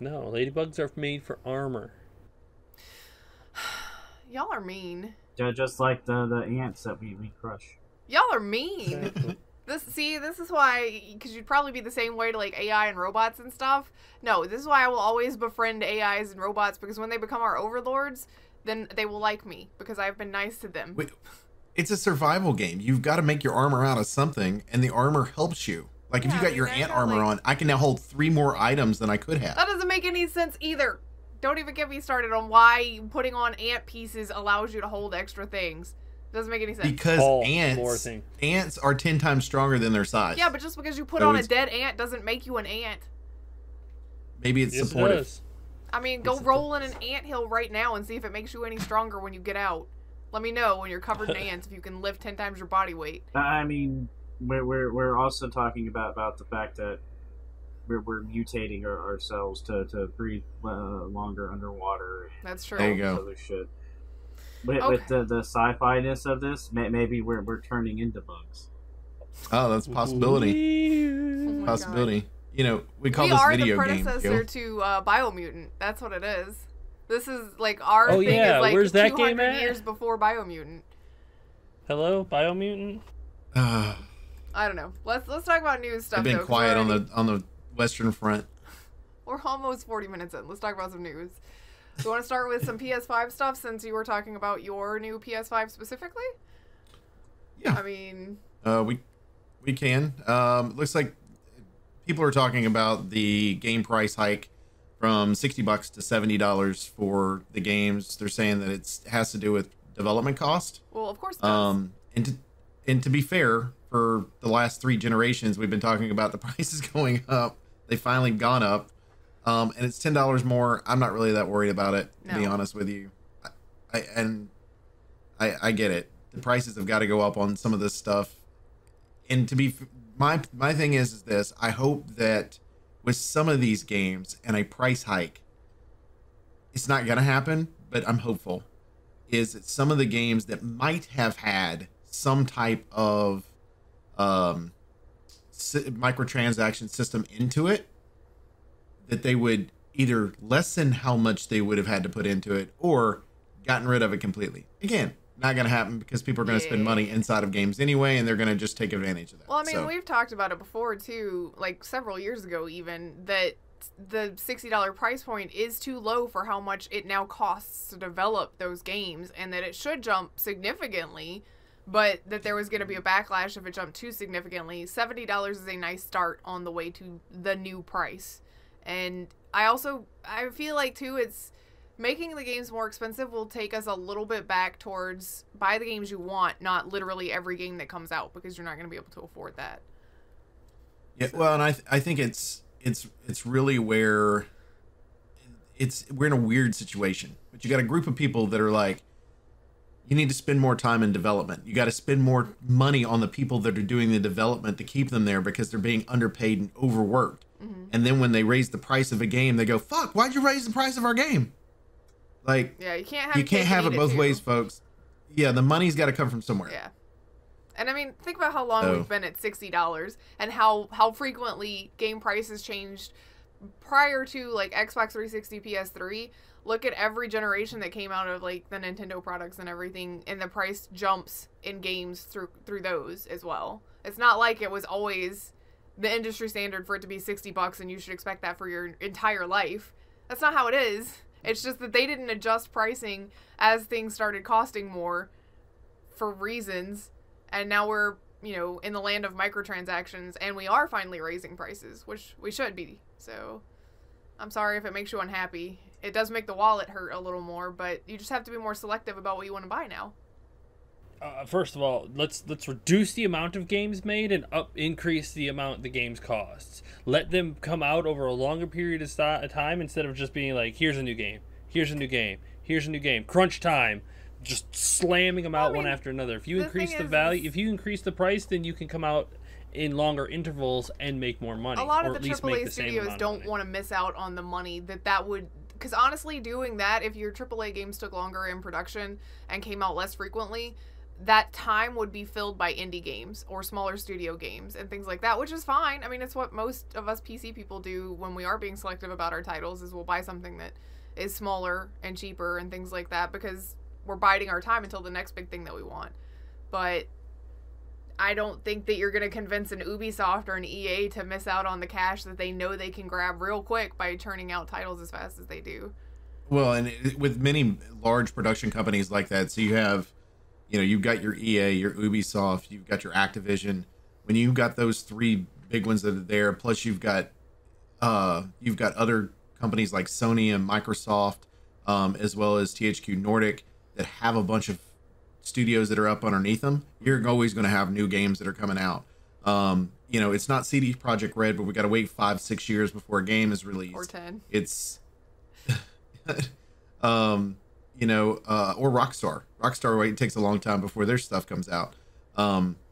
No, ladybugs are made for armor. Y'all are mean. Just like the ants that we crush. Y'all are mean. This is why, because you'd probably be the same way to like AI and robots and stuff. No, this is why I will always befriend AIs and robots, because when they become our overlords, then they will like me because I've been nice to them. Wait, it's a survival game. You've got to make your armor out of something, and the armor helps you. Like, if Yeah, you I got mean, your I've ant got, armor like- on, I can now hold 3 more items than I could have. That doesn't make any sense either. Don't even get me started on why putting on ant pieces allows you to hold extra things. Doesn't make any sense. Because More ants, thing. ants are 10 times stronger than their size. Yeah, but just because you put So on a it's- dead ant doesn't make you an ant. Maybe it's Yes, it supportive. does. I mean, go roll in an anthill right now and see if it makes you any stronger when you get out. Let me know when you're covered in ants if you can lift 10 times your body weight. I mean, we're also talking about the fact that we're mutating ourselves to breathe longer underwater. That's true. There you And go. other shit. With Okay. the sci-fi-ness of this, maybe we're turning into bugs. Oh, that's a possibility. Oh my Possibility. You know, we call We this are the video game. predecessor to Biomutant. That's what it is. This is like our Oh, thing yeah, is like where's that 200 game at? years before Biomutant. Hello, Biomutant? They've I don't know. Let's talk about news stuff. been though, 'cause quiet we're on the Western Front. We're almost 40 minutes in. Let's talk about some news. You want to start with some PS5 stuff since you were talking about your new PS5 specifically? Yeah. I mean, We can. Looks like people are talking about the game price hike from $60 to $70 for the games. They're saying that it has to do with development cost. well, of course it does. And to be fair, for the last 3 generations, we've been talking about the prices going up. They finally gone up, and it's $10 more. I'm not really that worried about it, to be No. honest with you. I get it. The prices have got to go up on some of this stuff. And to be my thing is this: I hope that with some of these games and a price hike, it's not gonna happen, but I'm hopeful. Is that some of the games that might have had some type of microtransaction system into it, that they would either lessen how much they would have had to put into it or gotten rid of it completely. Again, not going to happen because people are going to spend money inside of games anyway, and they're going to just take advantage of that. Well, I mean, So, we've talked about it before too, like several years ago even, that the $60 price point is too low for how much it now costs to develop those games, and that it should jump significantly, but that there was going to be a backlash if it jumped too significantly. $70 is a nice start on the way to the new price. And I feel like too, it's making the games more expensive will take us a little bit back towards buy the games you want, not literally every game that comes out, because you're not going to be able to afford that. yeah, well, and I think it's really where we're in a weird situation. But you got a group of people that are like, you need to spend more time in development. You got to spend more money on the people that are doing the development to keep them there because they're being underpaid and overworked. Mm-hmm. And then when they raise the price of a game, they go, "Fuck! Why'd you raise the price of our game?" Like, Yeah, you can't have you can't have it both too. ways, folks. Yeah, the money's got to come from somewhere. Yeah. And I mean, think about how long So- we've been at $60 and how frequently game prices changed prior to like Xbox 360, PS3. Look at every generation that came out of like the Nintendo products and everything, and the price jumps in games through those as well. It's not like it was always the industry standard for it to be $60 and you should expect that for your entire life. That's not how it is. It's just that they didn't adjust pricing as things started costing more for reasons. And now we're, in the land of microtransactions, and we are finally raising prices, which we should be. So I'm sorry if it makes you unhappy. It does make the wallet hurt a little more, but you just have to be more selective about what you want to buy now. First of all, let's reduce the amount of games made and increase the amount the games costs. Let them come out over a longer period of time instead of just being like, here's a new game, here's a new game, Here's a new game. Crunch time. Just slamming them out I mean, one after another. If you increase thing the is- value, if you increase the price, then you can come out in longer intervals and make more money. A lot or of at the least make AAA the same studios amount of don't money. want to miss out on the money that would, because honestly, doing that, if your AAA games took longer in production and came out less frequently, that time would be filled by indie games or smaller studio games and things like that, which is fine. I mean, it's what most of us PC people do when we are being selective about our titles, is we'll buy something that is smaller and cheaper and things like that because we're biding our time until the next big thing that we want. But I don't think that you're going to convince an Ubisoft or an EA to miss out on the cash that they know they can grab real quick by churning out titles as fast as they do. Well, and with many large production companies like that, so you have, you've got your EA, your Ubisoft, you've got your Activision. When you've got those three big ones that are there, plus you've got other companies like Sony and Microsoft, as well as THQ Nordic, that have a bunch of studios that are up underneath them. You're always going to have new games that are coming out. It's not CD Projekt Red, but we got to wait 5-6 years before a game is released. Or 10. It's or Rockstar. Rockstar, it takes a long time before their stuff comes out.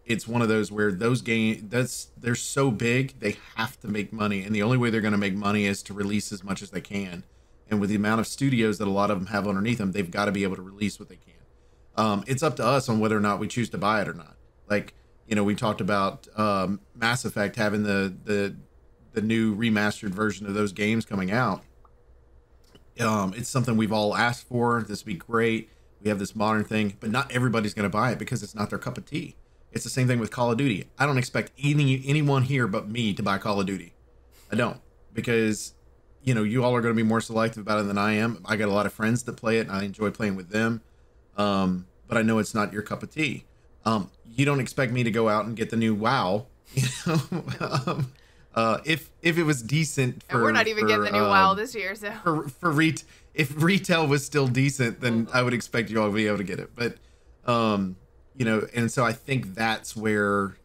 It's one of those where those games, they're so big, they have to make money, and the only way they're going to make money is to release as much as they can. And with the amount of studios that a lot of them have underneath them, they've got to be able to release what they can. It's up to us on whether or not we choose to buy it or not. Like, we talked about Mass Effect having the new remastered version of those games coming out. It's something we've all asked for. This would be great. We have this modern thing, but not everybody's going to buy it because it's not their cup of tea. It's the same thing with Call of Duty. I don't expect anyone here but me to buy Call of Duty. I don't, because you all are going to be more selective about it than I am. I got a lot of friends that play it, and I enjoy playing with them. But I know it's not your cup of tea. You don't expect me to go out and get the new WoW. If it was decent for, and we're not even getting the new WoW this year, so if retail was still decent, then I would expect you all to be able to get it. But and so I think that's where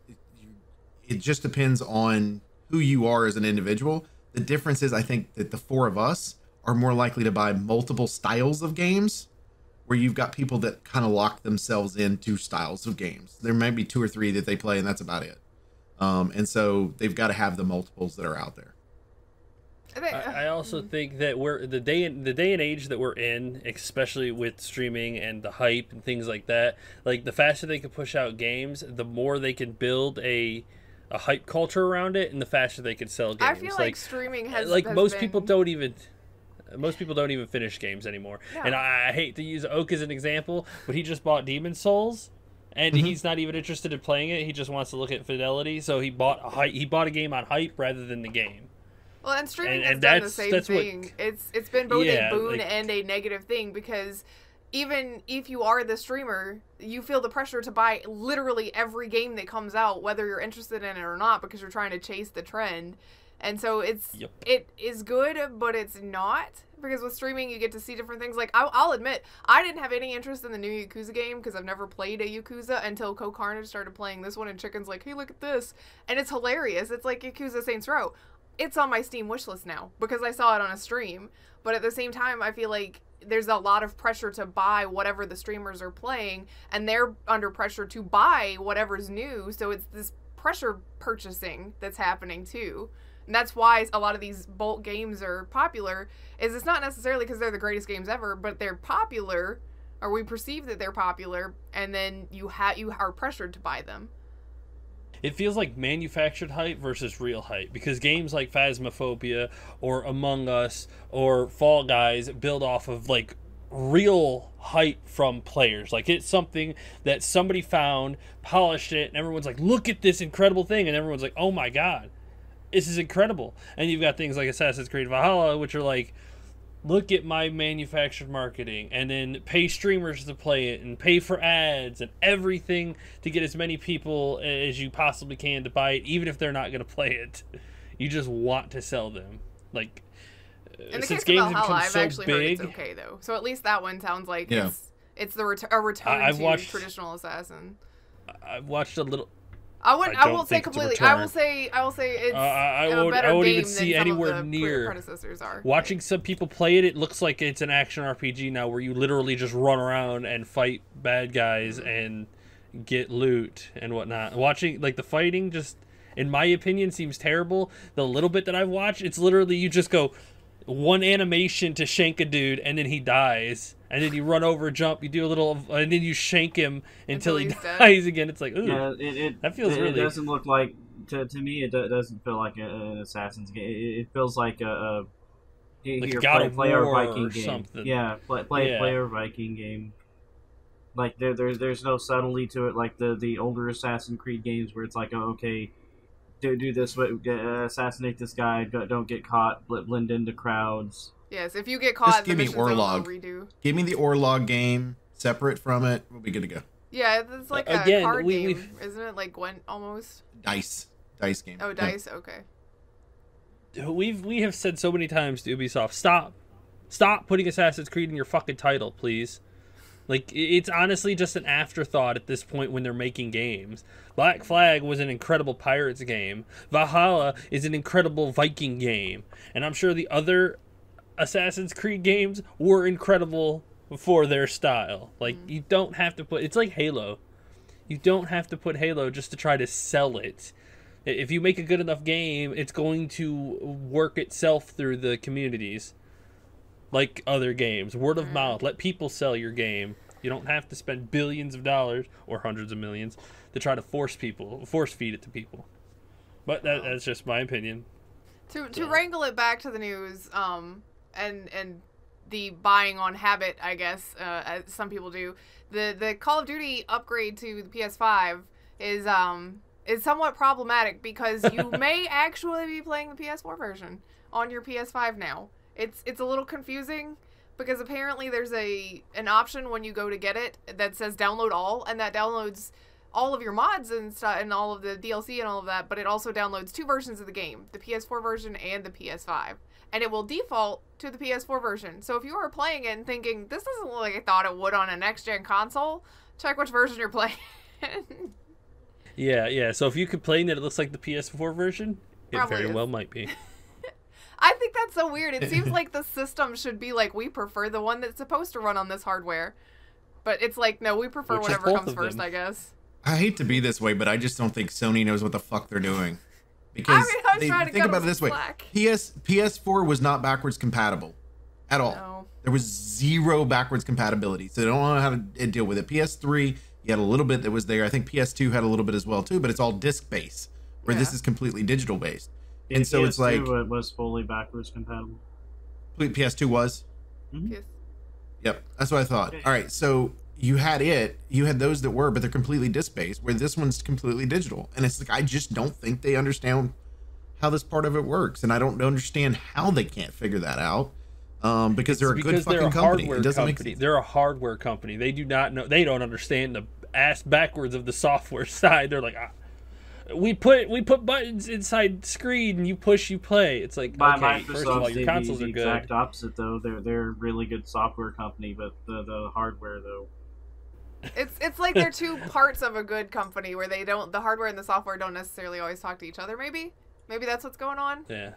it just depends on who you are as an individual. The difference is, I think that the four of us are more likely to buy multiple styles of games, where you've got people that kind of lock themselves into styles of games. There might be 2 or 3 that they play, and that's about it. And so they've got to have the multiples that are out there. I also think that we're the day and age that we're in, especially with streaming and the hype and things like that. Like, the faster they can push out games, the more they can build a hype culture around it, and the faster they can sell games. I feel like streaming has most people don't even finish games anymore. No. And I hate to use Oak as an example, but he just bought Demon's Souls, and he's not even interested in playing it. He just wants to look at fidelity, so he bought a game on hype rather than the game. Well, and streaming has and done the that's same what- thing. It's been both Yeah, a boon like- and a negative thing, because even if you are the streamer, you feel the pressure to buy literally every game that comes out, whether you're interested in it or not, because you're trying to chase the trend. And so it is good, but it's not, because with streaming you get to see different things. Like, I'll admit, I didn't have any interest in the new Yakuza game because I've never played a Yakuza until Co-Carnage started playing this one, and Chicken's like, hey, look at this, and it's hilarious. It's like Yakuza Saints Row. It's on my Steam wishlist now because I saw it on a stream, but at the same time I feel like there's a lot of pressure to buy whatever the streamers are playing, and they're under pressure to buy whatever's new, so it's this pressure purchasing that's happening too. And that's why a lot of these bulk games are popular, is it's not necessarily because they're the greatest games ever, but they're popular, or we perceive that they're popular, and then you are pressured to buy them. It feels like manufactured hype versus real hype, because games like Phasmophobia or Among Us or Fall Guys build off of like real hype from players. Like, it's something that somebody found, polished it, and everyone's like, look at this incredible thing, and everyone's like, oh my god, this is incredible. And you've got things like Assassin's Creed Valhalla, which are like, look at my manufactured marketing, and then pay streamers to play it and pay for ads and everything to get as many people as you possibly can to buy it, even if they're not going to play it. You just want to sell them. Like, In the since case games of have Valhalla, become I've so actually heard big, it's okay though. So at least that one sounds like Yeah. it's a return I've to watched- traditional assassin. I've watched a little. I wouldn't. I I won't say don't think it's a completely. I will return. say it's I a won't better game even than see some anywhere of the near. predecessors are. Watching some people play it, it looks like it's an action RPG now, where you literally just run around and fight bad guys and get loot and whatnot. Watching like the fighting, just in my opinion, seems terrible. The little bit that I've watched, it's literally you just go one animation to shank a dude and then he dies, and then you run over, jump, you do a little, and then you shank him until he dies again. It's like, ooh, yeah, that feels really. It doesn't look like to me. It doesn't feel like an Assassin's game. It feels like a like here, God of play our War Viking or game. something. Yeah, play our Viking game. Like there's no subtlety to it, like the older Assassin's Creed games where it's like, oh, okay, do this, assassinate this guy, don't get caught, blend into crowds. Yes, if you get caught, Just give me Orlog. Redo. Give me the Orlog game separate from it. We'll be good to go. Yeah, it's like a Again, card game, we've- isn't it? Like Gwent almost. Dice game. Oh, dice. Okay. We have said so many times to Ubisoft, stop putting Assassin's Creed in your fucking title, please. Like, it's honestly just an afterthought at this point when they're making games. Black Flag was an incredible Pirates game. Valhalla is an incredible Viking game. And I'm sure the other Assassin's Creed games were incredible for their style. Like, you don't have to put... It's like Halo. You don't have to put Halo just to try to sell it. If you make a good enough game, it's going to work itself through the communities. Like other games. Word of mouth. Let people sell your game. You don't have to spend billions of dollars or hundreds of millions to try to force feed it to people. But that's just my opinion. To wrangle it back to the news, and the buying on habit, I guess, as some people do, the Call of Duty upgrade to the PS5 is somewhat problematic because you may actually be playing the PS4 version on your PS5 now. It's a little confusing because apparently there's an option when you go to get it that says download all, and that downloads all of your mods and stuff and all of the DLC and all of that, but it also downloads two versions of the game, the PS4 version and the PS5. And it will default to the PS4 version. So if you are playing it and thinking, this doesn't look like I thought it would on a next-gen console, check which version you're playing. Yeah. So if you complain that it looks like the PS4 version, it Probably very is. well might be. I think that's so weird. It seems like the system should be like, we prefer the one that's supposed to run on this hardware. But it's like, no, we prefer Which is whatever both comes of first, them. I guess. I hate to be this way, but I just don't think Sony knows what the fuck they're doing. Because I was trying to think cut about it them this way: slack. PS4 was not backwards compatible at all. No. There was zero backwards compatibility, so they don't know how to deal with it. PS3, you had a little bit that was there. I think PS2 had a little bit as well too, but it's all disc based, where this Yeah. is completely digital based. Yeah, And so it's like PS2 was fully backwards compatible. PS2 was. Yes. Yep, that's what I thought. Okay. All right, so you had those that were, but they're completely disc based, where this one's completely digital, and it's like I just don't think they understand how this part of it works, and I don't understand how they can't figure that out. Because they're a good fucking company. It doesn't make sense. They're a hardware company. They do not know. They don't understand the ass backwards of the software side. They're like, we put buttons inside screen. You push, you play. It's like, okay, first of all, your consoles are the good. exact opposite though. They're a really good software company, but the hardware though. It's like they're two parts of a good company where the hardware and the software don't necessarily always talk to each other. Maybe that's what's going on. Yeah.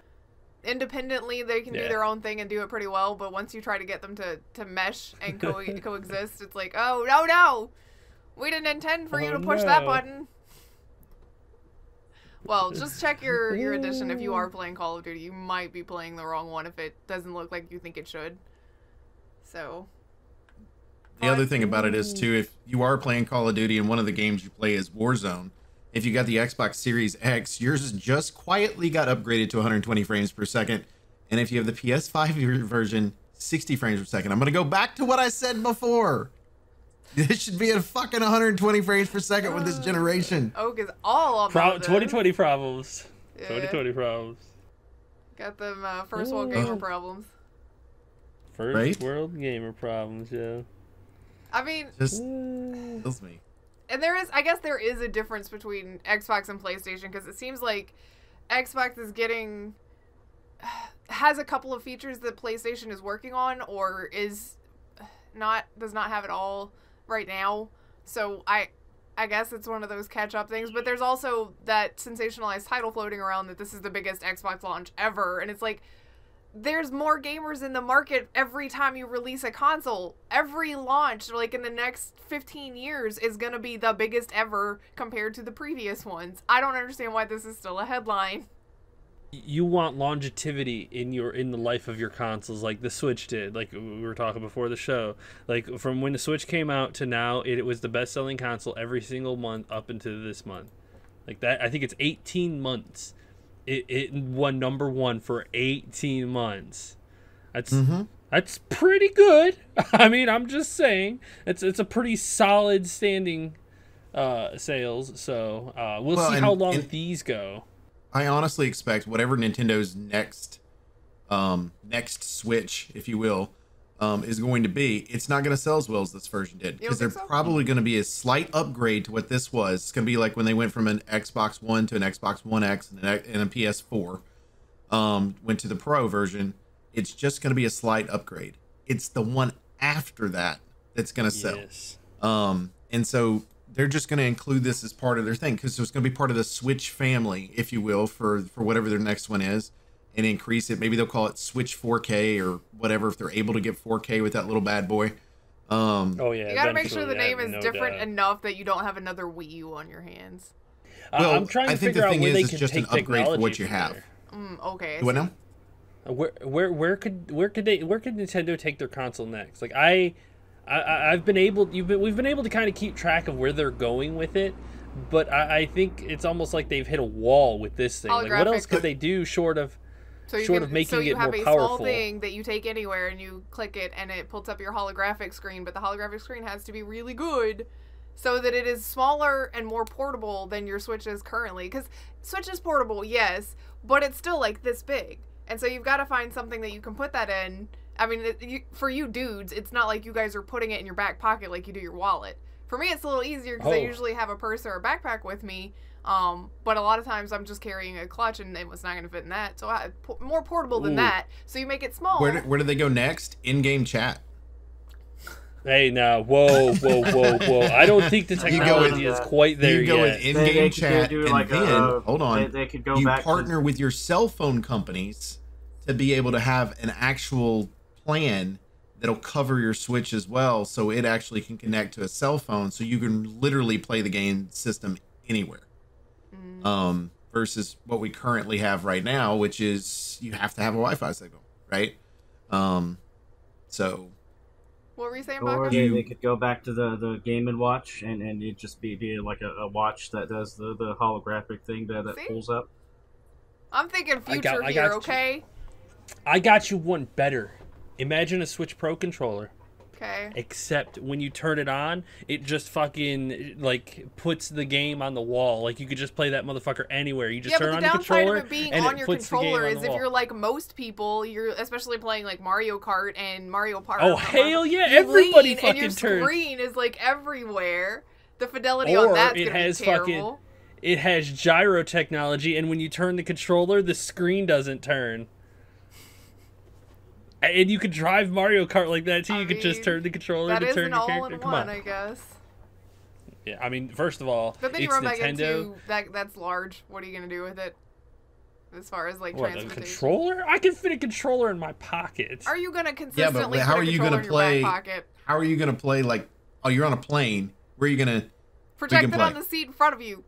Independently, they can do their own thing and do it pretty well, but once you try to get them to mesh and coexist, it's like, oh, no, we didn't intend for you to push that button. Well, just check your edition if you are playing Call of Duty. You might be playing the wrong one if it doesn't look like you think it should. So... The other thing about it is too, if you are playing Call of Duty and one of the games you play is Warzone, if you got the Xbox Series X, yours just quietly got upgraded to 120 frames per second. And if you have the PS5 version, 60 frames per second. I'm going to go back to what I said before. This should be at fucking 120 frames per second with this generation. Oak is all about this. 2020 problems. Yeah. 2020 problems. Got them first world gamer problems. First world gamer problems, yeah. I mean, Just kills me. and I guess there is a difference between Xbox and PlayStation because it seems like Xbox is has a couple of features that PlayStation is working on or does not have it all right now. So I I guess it's one of those catch-up things, but there's also that sensationalized title floating around that this is the biggest Xbox launch ever, and it's like, there's more gamers in the market every time you release a console. Every launch, like in the next 15 years, is gonna be the biggest ever compared to the previous ones. I don't understand why this is still a headline. You want longevity in the life of your consoles, like the Switch did, like we were talking before the show. Like from when the Switch came out to now, it was the best-selling console every single month up into this month. Like that, I think it's 18 months. It won #1 for 18 months. That's pretty good. I mean, I'm just saying, it's a pretty solid standing sales. So we'll see how long these go. I honestly expect whatever Nintendo's next Switch, if you will, is going to be, it's not going to sell as well as this version did, because they're probably going to be a slight upgrade to what this was. It's going to be like when they went from an Xbox One to an Xbox One X and a PS4, went to the Pro version. It's just going to be a slight upgrade. It's the one after that that's going to sell. Yes. And so they're just going to include this as part of their thing, because it's going to be part of the Switch family, if you will, for whatever their next one is, and increase it. Maybe they'll call it Switch 4K or whatever, if they're able to get 4K with that little bad boy. Oh yeah, you gotta make sure the name is different enough that you don't have another Wii U on your hands. Well, I'm trying to figure out where they can just take an upgrade for what you from have. there. Okay. What now? Where could Nintendo take their console next? Like we've been able to kind of keep track of where they're going with it, but I think it's almost like they've hit a wall with this thing. Like, what else could they do short of making it more powerful? So you have a small thing that you take anywhere and you click it and it pulls up your holographic screen, but the holographic screen has to be really good so that it is smaller and more portable than your Switch is currently. Because Switch is portable, yes, but it's still like this big. And so you've got to find something that you can put that in. I mean, for you dudes, it's not like you guys are putting it in your back pocket like you do your wallet. For me, it's a little easier because I usually have a purse or a backpack with me. But a lot of times I'm just carrying a clutch and it was not going to fit in that. So more portable than that. So you make it small. Where do they go next? In-game chat. Hey, now, whoa. I don't think the technology is quite there yet. You go with in-game chat, and like then, hold on, they could go you back partner with your cell phone companies to be able to have an actual plan that'll cover your Switch as well, so it actually can connect to a cell phone, so you can literally play the game system anywhere. Versus what we currently have right now, which is you have to have a Wi-Fi signal, right? So... What were you saying, Or Baka? they could go back to the Game & Watch and it just be like a watch that does the holographic thing that pulls up. I'm thinking future here, okay? I got you one better. Imagine a Switch Pro controller. Okay. Except when you turn it on, it just fucking like puts the game on the wall. Like you could just play that motherfucker anywhere. You just turn on the controller, of it being and on it your puts the game controller on is the wall. if you're like most people, you're especially playing like Mario Kart and Mario Party. Oh hell yeah! Everybody fucking and your turns. screen is like everywhere. The fidelity on that's gonna be terrible. It has gyro technology, and when you turn the controller, the screen doesn't turn. And you could drive Mario Kart like that too. You could just turn the controller to turn your character. Come on, I guess. Yeah, I mean, first of all, but then you it's run back Nintendo. into that's large. What are you gonna do with it? As far as like What, a transportation. controller? I can fit a controller in my pocket. Are you gonna consistently how are you gonna play? Pocket? How are you gonna play? Like, oh, you're on a plane. Where are you gonna project it on the seat in front of you?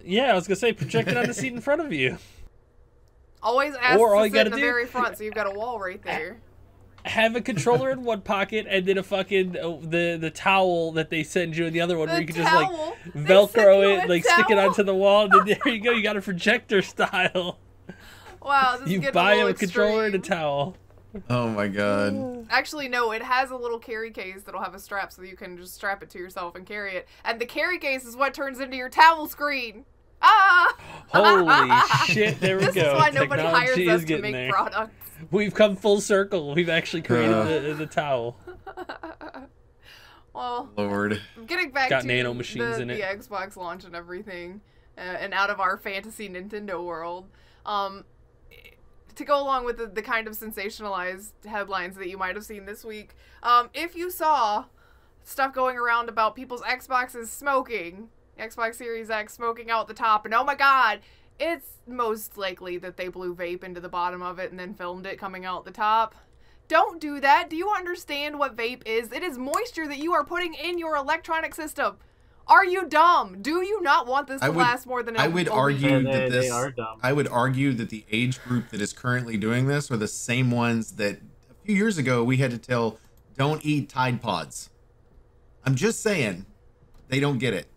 Yeah, I was gonna say project it on the seat in front of you. Always ask to sit in the very front, so you've got a wall right there. Have a controller in one pocket and then a fucking the towel that they send you in the other one, where you can just like Velcro it, like stick it onto the wall, and then there you go. You got a projector style. Wow, this is you buy a controller and a towel. Oh my god. Actually, no, it has a little carry case that'll have a strap so you can just strap it to yourself and carry it. And the carry case is what turns into your towel screen. Ah! Holy shit, there we go. This is why nobody Technology hires us is to getting make there. products. We've come full circle. We've actually created the towel. Well, Lord. Getting back Got to nano machines in it. the Xbox launch and everything, and out of our fantasy Nintendo world, to go along with the kind of sensationalized headlines that you might have seen this week, if you saw stuff going around about people's Xboxes smoking, Xbox Series X smoking out the top, and oh my god, it's most likely that they blew vape into the bottom of it and then filmed it coming out the top. Don't do that. Do you understand what vape is? It is moisture that you are putting in your electronic system. Are you dumb? Do you not want this to last more than I would argue that they are dumb. I would argue that the age group that is currently doing this are the same ones that a few years ago we had to tell don't eat Tide Pods. I'm just saying, they don't get it.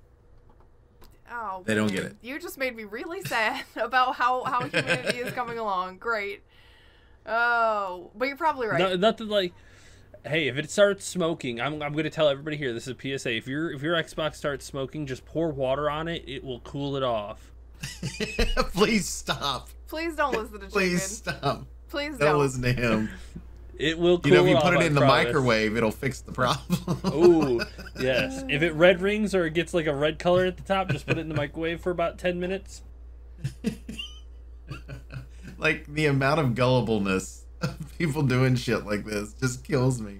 Oh, they don't get it. You just made me really sad about how humanity is coming along. Great. Oh, but you're probably right. No, nothing like, hey, if it starts smoking, I'm going to tell everybody here, this is a PSA. If your Xbox starts smoking, just pour water on it. It will cool it off. Please stop. Please don't listen to Chicken. Please stop. Please don't listen to him. It will cool it off. You know, if you put it in the microwave, it'll fix the problem. Ooh, yes. If it red rings or it gets like a red color at the top, just put it in the microwave for about 10 minutes. Like, the amount of gullibleness of people doing shit like this just kills me.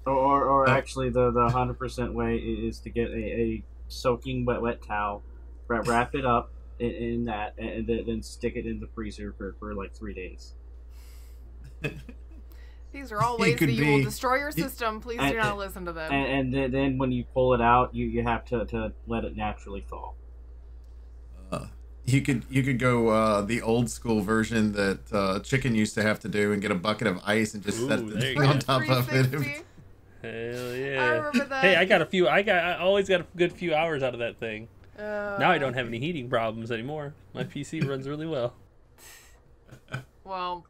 Or actually, the 100% way is to get a soaking wet towel, wrap it up in that, and then stick it in the freezer for like 3 days. These are all ways that you will destroy your system. Please do not listen to them. And then when you pull it out, you have to let it naturally thaw. You could go the old school version that Chicken used to have to do and get a bucket of ice and just set the thing on top of it. Hell yeah! I remember that. Hey, I always got a good few hours out of that thing. Now I don't have any heating problems anymore. My PC runs really well. Well,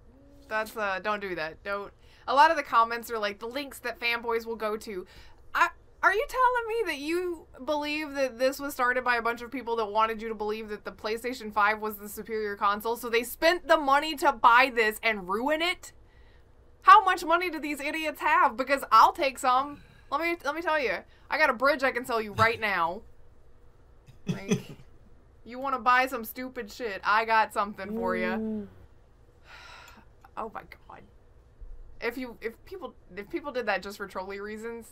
that's don't do that. Don't. A lot of the comments are like the links that fanboys will go to. Are you telling me that you believe that this was started by a bunch of people that wanted you to believe that the PlayStation 5 was the superior console, so they spent the money to buy this and ruin it? How much money do these idiots have? Because I'll take some. Let me tell you. I got a bridge I can sell you right now. Like, you want to buy some stupid shit? I got something for you. Oh my god. If people did that just for trolly reasons,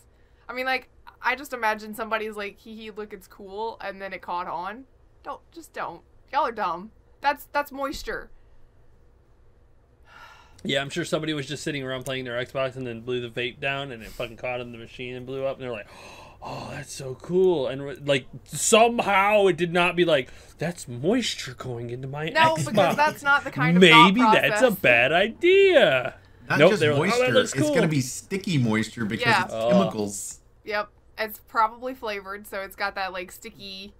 I mean, like, I just imagine somebody's like, hee, look, it's cool, and then it caught on. Don't. Y'all are dumb. That's moisture. Yeah, I'm sure somebody was just sitting around playing their Xbox and then blew the vape down and it fucking caught in the machine and blew up, and they're like, oh, that's so cool. And like, somehow it did not be like, that's moisture going into my Xbox. No, because that's not the kind of maybe thought that's process. a bad idea. Not nope, just moisture, like, oh, that looks cool. It's going to be sticky moisture because it's chemicals. Yep. It's probably flavored, so it's got that, like, sticky,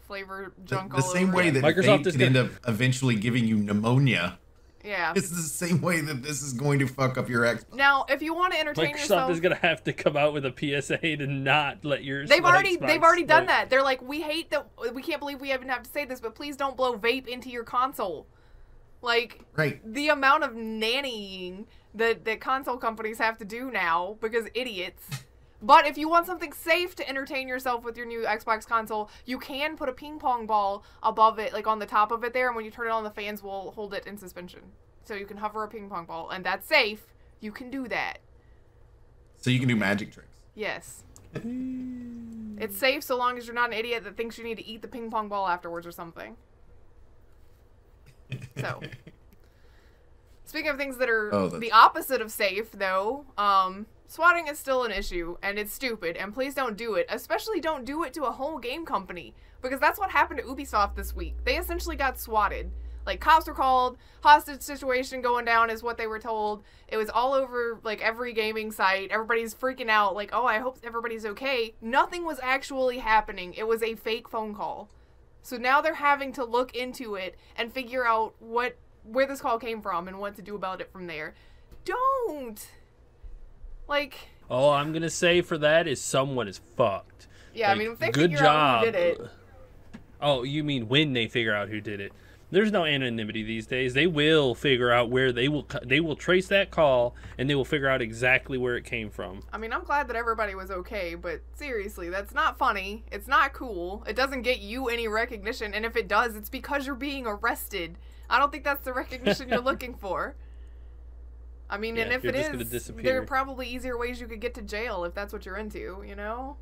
flavor junk all over it. The same way that Microsoft vape can end up eventually giving you pneumonia. Yeah. It's the same way that this is going to fuck up your Xbox. Now, if you want to entertain yourself... Microsoft is going to have to come out with a PSA to not let your They've already done that. They're like, we hate that... We can't believe we even have to say this, but please don't blow vape into your console. Like, the amount of nannying that console companies have to do now because idiots. But if you want something safe to entertain yourself with your new Xbox console, you can put a ping pong ball above it, like on the top of it there, and when you turn it on, the fans will hold it in suspension. So you can hover a ping pong ball, and that's safe. You can do that. So you can do magic tricks. Yes. It's safe so long as you're not an idiot that thinks you need to eat the ping pong ball afterwards or something. So, speaking of things that are the opposite of safe, though, swatting is still an issue, and it's stupid, and please don't do it. Especially don't do it to a whole game company, because that's what happened to Ubisoft this week. They essentially got swatted. Like, cops were called, hostage situation going down is what they were told. It was all over, like, every gaming site. Everybody's freaking out, like, oh, I hope everybody's okay. Nothing was actually happening. It was a fake phone call. So now they're having to look into it and figure out where this call came from and what to do about it from there. Don't! Like... All I'm going to say for that is someone is fucked. Yeah, like, I mean, if they figure out who did it... Oh, you mean when they figure out who did it. There's no anonymity these days. They will figure out where they will trace that call, and they will figure out exactly where it came from. I mean, I'm glad that everybody was okay, but seriously, that's not funny. It's not cool. It doesn't get you any recognition, and if it does, it's because you're being arrested. I don't think that's the recognition you're looking for. I mean, and if it is, there are probably easier ways you could get to jail if that's what you're into, you know?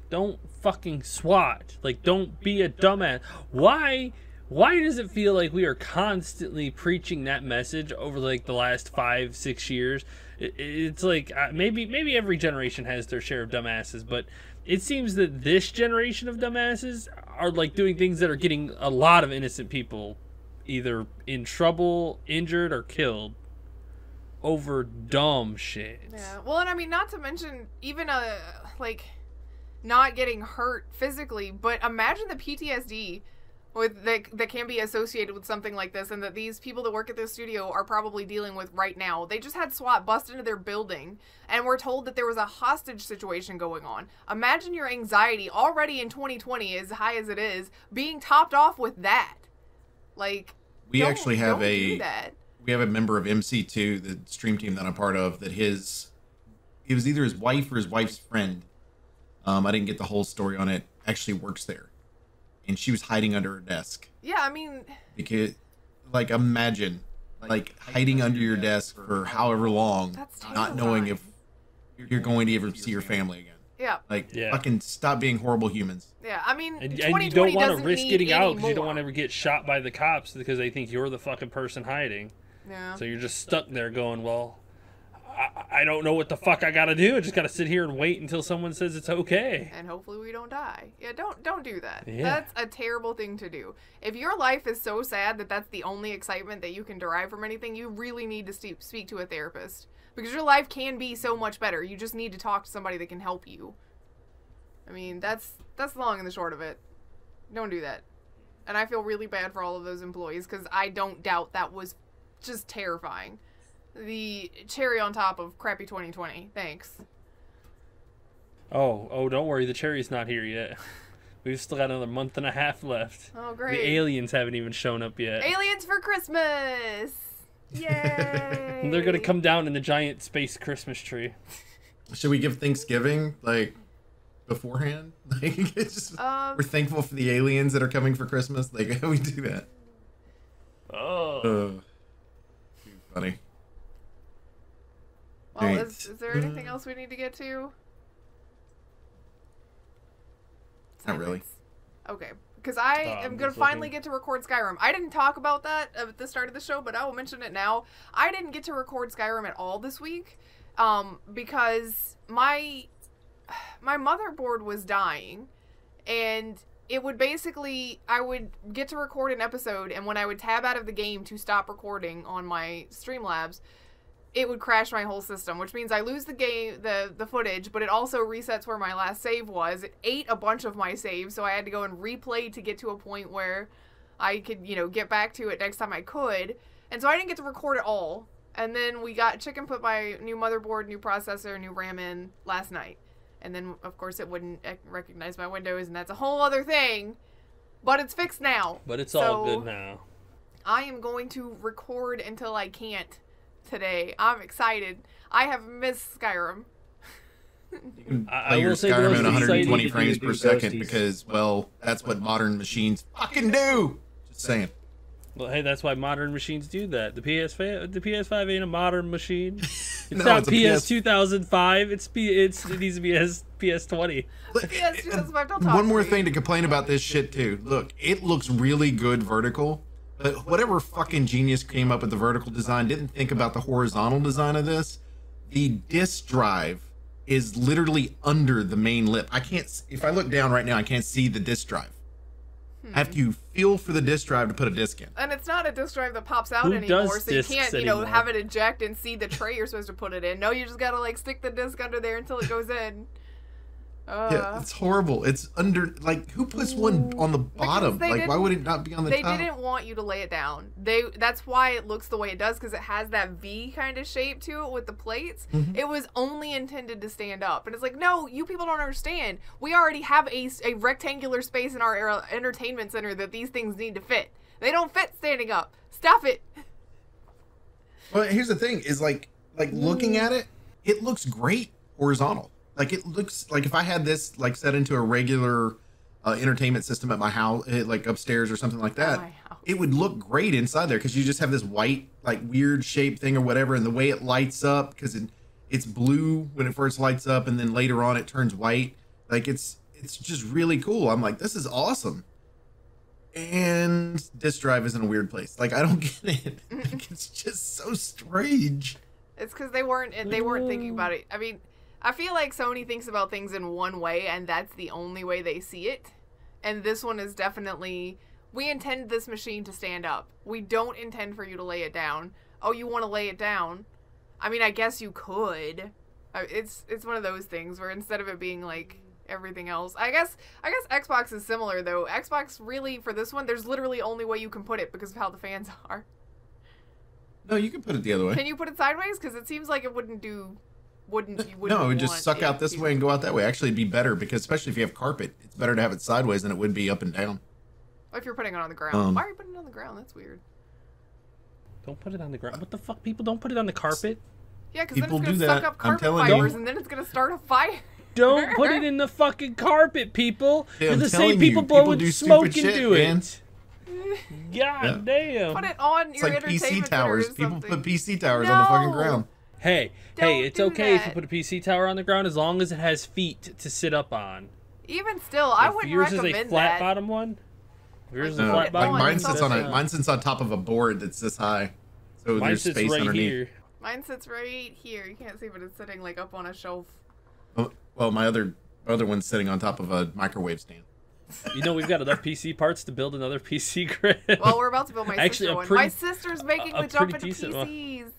Don't fucking SWAT. Like, don't be a dumbass. Why does it feel like we are constantly preaching that message over like the last 5-6 years? It's like maybe every generation has their share of dumbasses, but it seems that this generation of dumbasses are like doing things that are getting a lot of innocent people either in trouble, injured, or killed over dumb shit. Yeah. Well, and I mean, not to mention even like not getting hurt physically, but imagine the PTSD with that can be associated with something like this, and that these people that work at this studio are probably dealing with right now. They just had SWAT bust into their building, and we're told that there was a hostage situation going on. Imagine your anxiety already in 2020, as high as it is, being topped off with that. Like, we actually have do a that. we have a member of MC2, the stream team that I'm part of, that it was either his wife or his wife's friend. I didn't get the whole story on it. Actually works there, and she was hiding under her desk. Yeah, I mean, Because, like, imagine, like, hiding under your desk for however long, That's not knowing if terrifying. you're going to ever see your family again. yeah. Like, Yeah. fucking stop being horrible humans. Yeah, I mean, And 2020 you don't want doesn't to risk need getting out any because you don't more. want to ever get shot by the cops because they think you're the fucking person hiding. Yeah. So you're just stuck there going, well, I don't know what the fuck I gotta do. I just gotta sit here and wait until someone says it's okay. And hopefully we don't die. Yeah, don't do that. Yeah. That's a terrible thing to do. If your life is so sad that that's the only excitement that you can derive from anything, you really need to speak to a therapist. Because your life can be so much better. You just need to talk to somebody that can help you. I mean, that's the long and the short of it. Don't do that. And I feel really bad for all of those employees because I don't doubt that was just terrifying. The cherry on top of crappy 2020. Thanks. Oh, don't worry. The cherry's not here yet. We've still got another month and a half left. Oh, great. The aliens haven't even shown up yet. Aliens for Christmas! Yay! They're gonna come down in the giant space Christmas tree. Should we give Thanksgiving, like, beforehand? Like, it's just, we're thankful for the aliens that are coming for Christmas. Like, how we do that? Oh. Too funny. Well, Right. is there anything else we need to get to? Not really. Okay. Because I am going just to finally looking. get to record Skyrim. I didn't talk about that at the start of the show, but I will mention it now. I didn't get to record Skyrim at all this week because my motherboard was dying, and it would basically, I would get to record an episode, and when I would tab out of the game to stop recording on my Streamlabs, it would crash my whole system, which means I lose the game, the footage, but it also resets where my last save was. It ate a bunch of my saves, so I had to go and replay to get to a point where I could, get back to it next time I could. And so I didn't get to record it all. And then Chicken put my new motherboard, new processor, new RAM in last night. And then, of course, it wouldn't recognize my Windows, and that's a whole other thing. But it's fixed now. But it's all good now. I am going to record until I can't today. I'm excited. I have missed Skyrim. You can I play your will say the Skyrim most at 120 exciting- frames Do per second ghosties. because, well, that's what modern machines fucking do. Just saying. Well, hey, that's why modern machines do that. The PS5 ain't a modern machine. It's No, not it's a PS PS 2005. It needs to be PS20. Yes, 2005, don't talk One more to me. thing to complain about this shit too. Look, it looks really good vertical, but whatever fucking genius came up with the vertical design didn't think about the horizontal design of this. The disk drive is literally under the main lip. I can't. If I look down right now, I can't see the disk drive. I have to feel for the disk drive to put a disk in. And it's not a disk drive that pops out Who anymore, does so you discs can't, anymore? have it eject and see the tray you're supposed to put it in. No, you just gotta, stick the disc under there until it goes in. Yeah, it's horrible. It's under, like, who puts one on the bottom? they Like, why didn't- would it not be on the They top? didn't want you to lay it down. That's why it looks the way it does, because it has that V kind of shape to it with the plates. It was only intended to stand up. And it's like, no, you people don't understand. We already have a rectangular space in our entertainment center that these things need to fit. They don't fit standing up. Stop it. Well, here's the thing: is like looking at it, it looks great horizontal. Like it looks like if I had this set into a regular entertainment system at my house, like upstairs or something like that, my house. it would look great inside there because you just have this white, weird shaped thing or whatever, and the way it lights up because it's blue when it first lights up, and then later on it turns white. Like it's it's just really cool. I'm like, this is awesome. And disk drive is in a weird place. Like, I don't get it. Like, it's just so strange. It's because they weren't thinking about it. I mean, I feel like Sony thinks about things in one way, and that's the only way they see it. And this one is definitely, we intend this machine to stand up. We don't intend for you to lay it down. Oh, you want to lay it down? I mean, I guess you could. It's one of those things where instead of it being like everything else, I guess Xbox is similar though. Xbox really, for this one, there's literally only way you can put it because of how the fans are. No, you can put it the other way. Can you put it sideways? Because it seems like it wouldn't. You wouldn't. No, it would just suck out this way and go out that way. Actually, it'd be better because especially if you have carpet, it's better to have it sideways than it would be up and down. If you're putting it on the ground, why are you putting it on the ground? That's weird. Don't put it on the ground. What the fuck, people? Don't put it on the carpet. Yeah, because then it's People gonna do suck that. up I'm carpet telling fibers, you. and then it's gonna start a fire. Don't put it in the fucking carpet, people. Yeah, They're I'm the telling same you, people people blowing do smoke stupid shit, into man. it. God damn. Put it on It's your like entertainment PC towers. center or People something. put PC towers on the fucking No. ground. Hey, Don't it's do okay if you that. put a PC tower on the ground as long as it has feet to sit up on. Even still, I If wouldn't yours is recommend a flat that. bottom one, if yours is a No, flat like bottom on mine one, sits that's on mine sits on top of a board that's this high, so Mine there's sits space right underneath. here. Mine sits right here. You can't see, but it's sitting like up on a shelf. Well, my other one's sitting on top of a microwave stand. You know, we've got enough PC parts to build another PC grid. Well, we're about to build my Actually, sister a one. pretty- My sister's making a the jump pretty into decent one. PCs.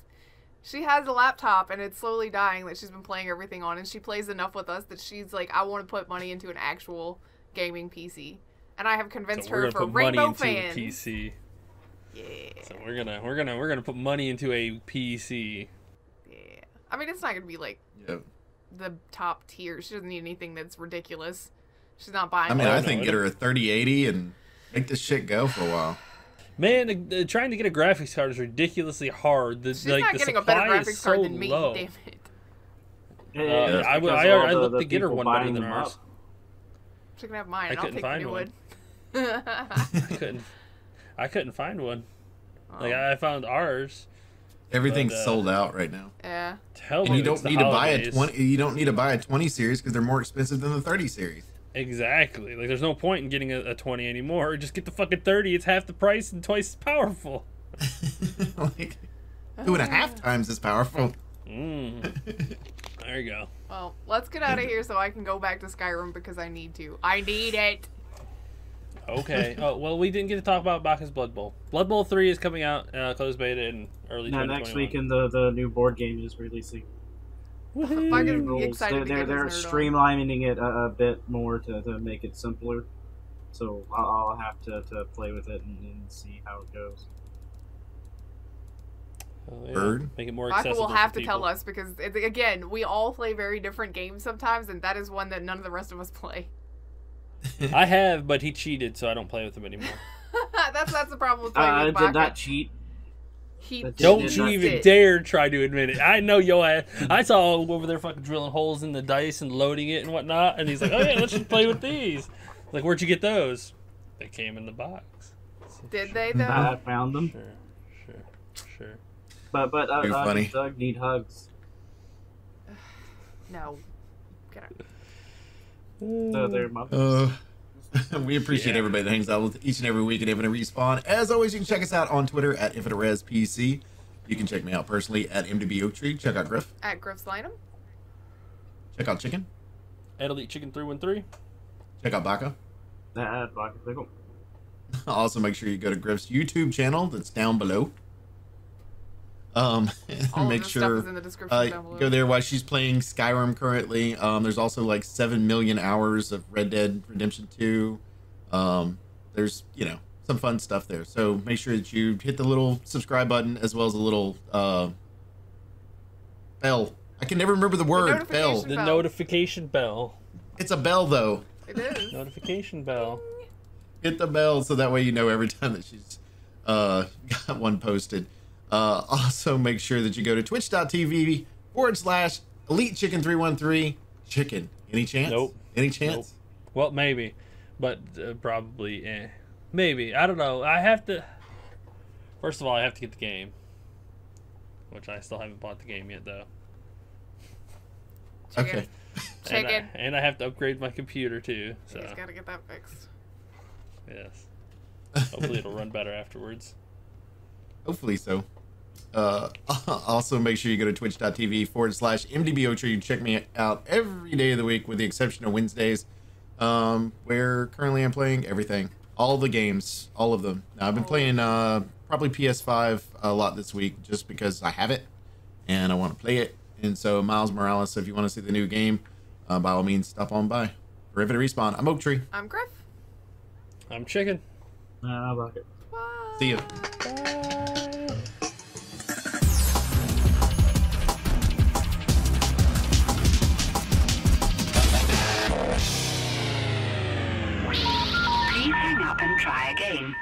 She has a laptop, and it's slowly dying that she's been playing everything on, and she plays enough with us that she's like, I want to put money into an actual gaming PC. And I have convinced So we're her gonna for put money Rainbow into fans. a PC. Yeah. So we're gonna put money into a PC. Yeah. I mean, it's not gonna be like Yep. the top tier. She doesn't need anything that's ridiculous. She's not buying. I mean, Oh, I no, think it- get her a 3080 and make this shit go for a while. Man, trying to get a graphics card is ridiculously hard. She's like, not the getting a better supply is graphics so card than me. low. Damn it. It's I because I all looked the to get her people one better buying than them ours. up. She can have mine. I And I'll couldn't take the find new one. wood. I couldn't find one. Like Oh. I found ours. Everything's But, sold out right now. Yeah. Tell And me you don't it's the need to buy a holidays. 20. You don't need to buy a 20 series because they're more expensive than the 30 series. Exactly. Like there's no point in getting a 20 anymore. Just get the fucking 30. It's half the price and twice as powerful. Like 2.5 times as powerful. There you go. Well, let's get out of here so I can go back to Skyrim because I need to. I need it. Okay. Oh well, we didn't get to talk about Baka's Blood Bowl. Blood Bowl 3 is coming out closed beta in early Now 2021. next week, and the new board game is releasing. If I can be Rules. excited to They're get this nerd on. streamlining it a bit more to make it simpler. So I'll have to play with it and see how it goes. Oh, yeah. Bird? Make it more Baka accessible. will have for to tell people. us because, again, we all play very different games sometimes, and that is one that none of the rest of us play. I have, but he cheated, so I don't play with him anymore. that's the problem with playing I with did Baka. not cheat. He Don't Don't did you not even cheated. dare try to admit it. I know yo ass. I saw him over there fucking drilling holes in the dice and loading it and whatnot, and he's like, "Oh yeah, let's just play with these." Like, where'd you get those? They came in the box. Did they, though? I found them, Sure. but Very funny. Doug need hugs. No. Get out. So they're mothers. We appreciate everybody that hangs out with each and every week at Infinite Respawn. As always, you can check us out on Twitter at InfiniteResPC. You can check me out personally at MDB Oaktree. Check out Grif. At Grif's Lineham. Check out Chicken. Elite Chicken 313. Check out Baka. That vodka pickle. Also, make sure you go to Grif's YouTube channel that's down below. All Make of this stuff sure is in the description down below. go there while she's playing Skyrim currently. There's also like 7 million hours of Red Dead Redemption 2. There's some fun stuff there. So make sure that you hit the little subscribe button as well as the little bell. I can never remember the word bell. notification The Bell. notification bell. It's a bell though. It is. Notification bell. Hit the bell so that way you know every time that she's got one posted. Also make sure that you go to twitch.tv/EliteChicken313. Chicken. Any chance? Nope. Any chance? Nope. Well, maybe, but probably. Maybe. I don't know. I have to. First of all, I have to get the game, which I still haven't bought the game yet, though. Chicken. Okay. Chicken. And I have to upgrade my computer too. So You just gotta get that fixed. yes. Hopefully it'll run better afterwards. Hopefully so. Also, make sure you go to twitch.tv/MDBOcher. You can check me out every day of the week with the exception of Wednesdays, where currently I'm playing everything. All the games. All of them. Now, I've been playing probably PS5 a lot this week just because I have it and I want to play it. And so, Miles Morales, if you want to see the new game, by all means, stop on by. For Infinite Respawn, I'm Oak Tree. I'm Grif. I'm Chicken. Baka. Bye. See ya. Please hang up and try again.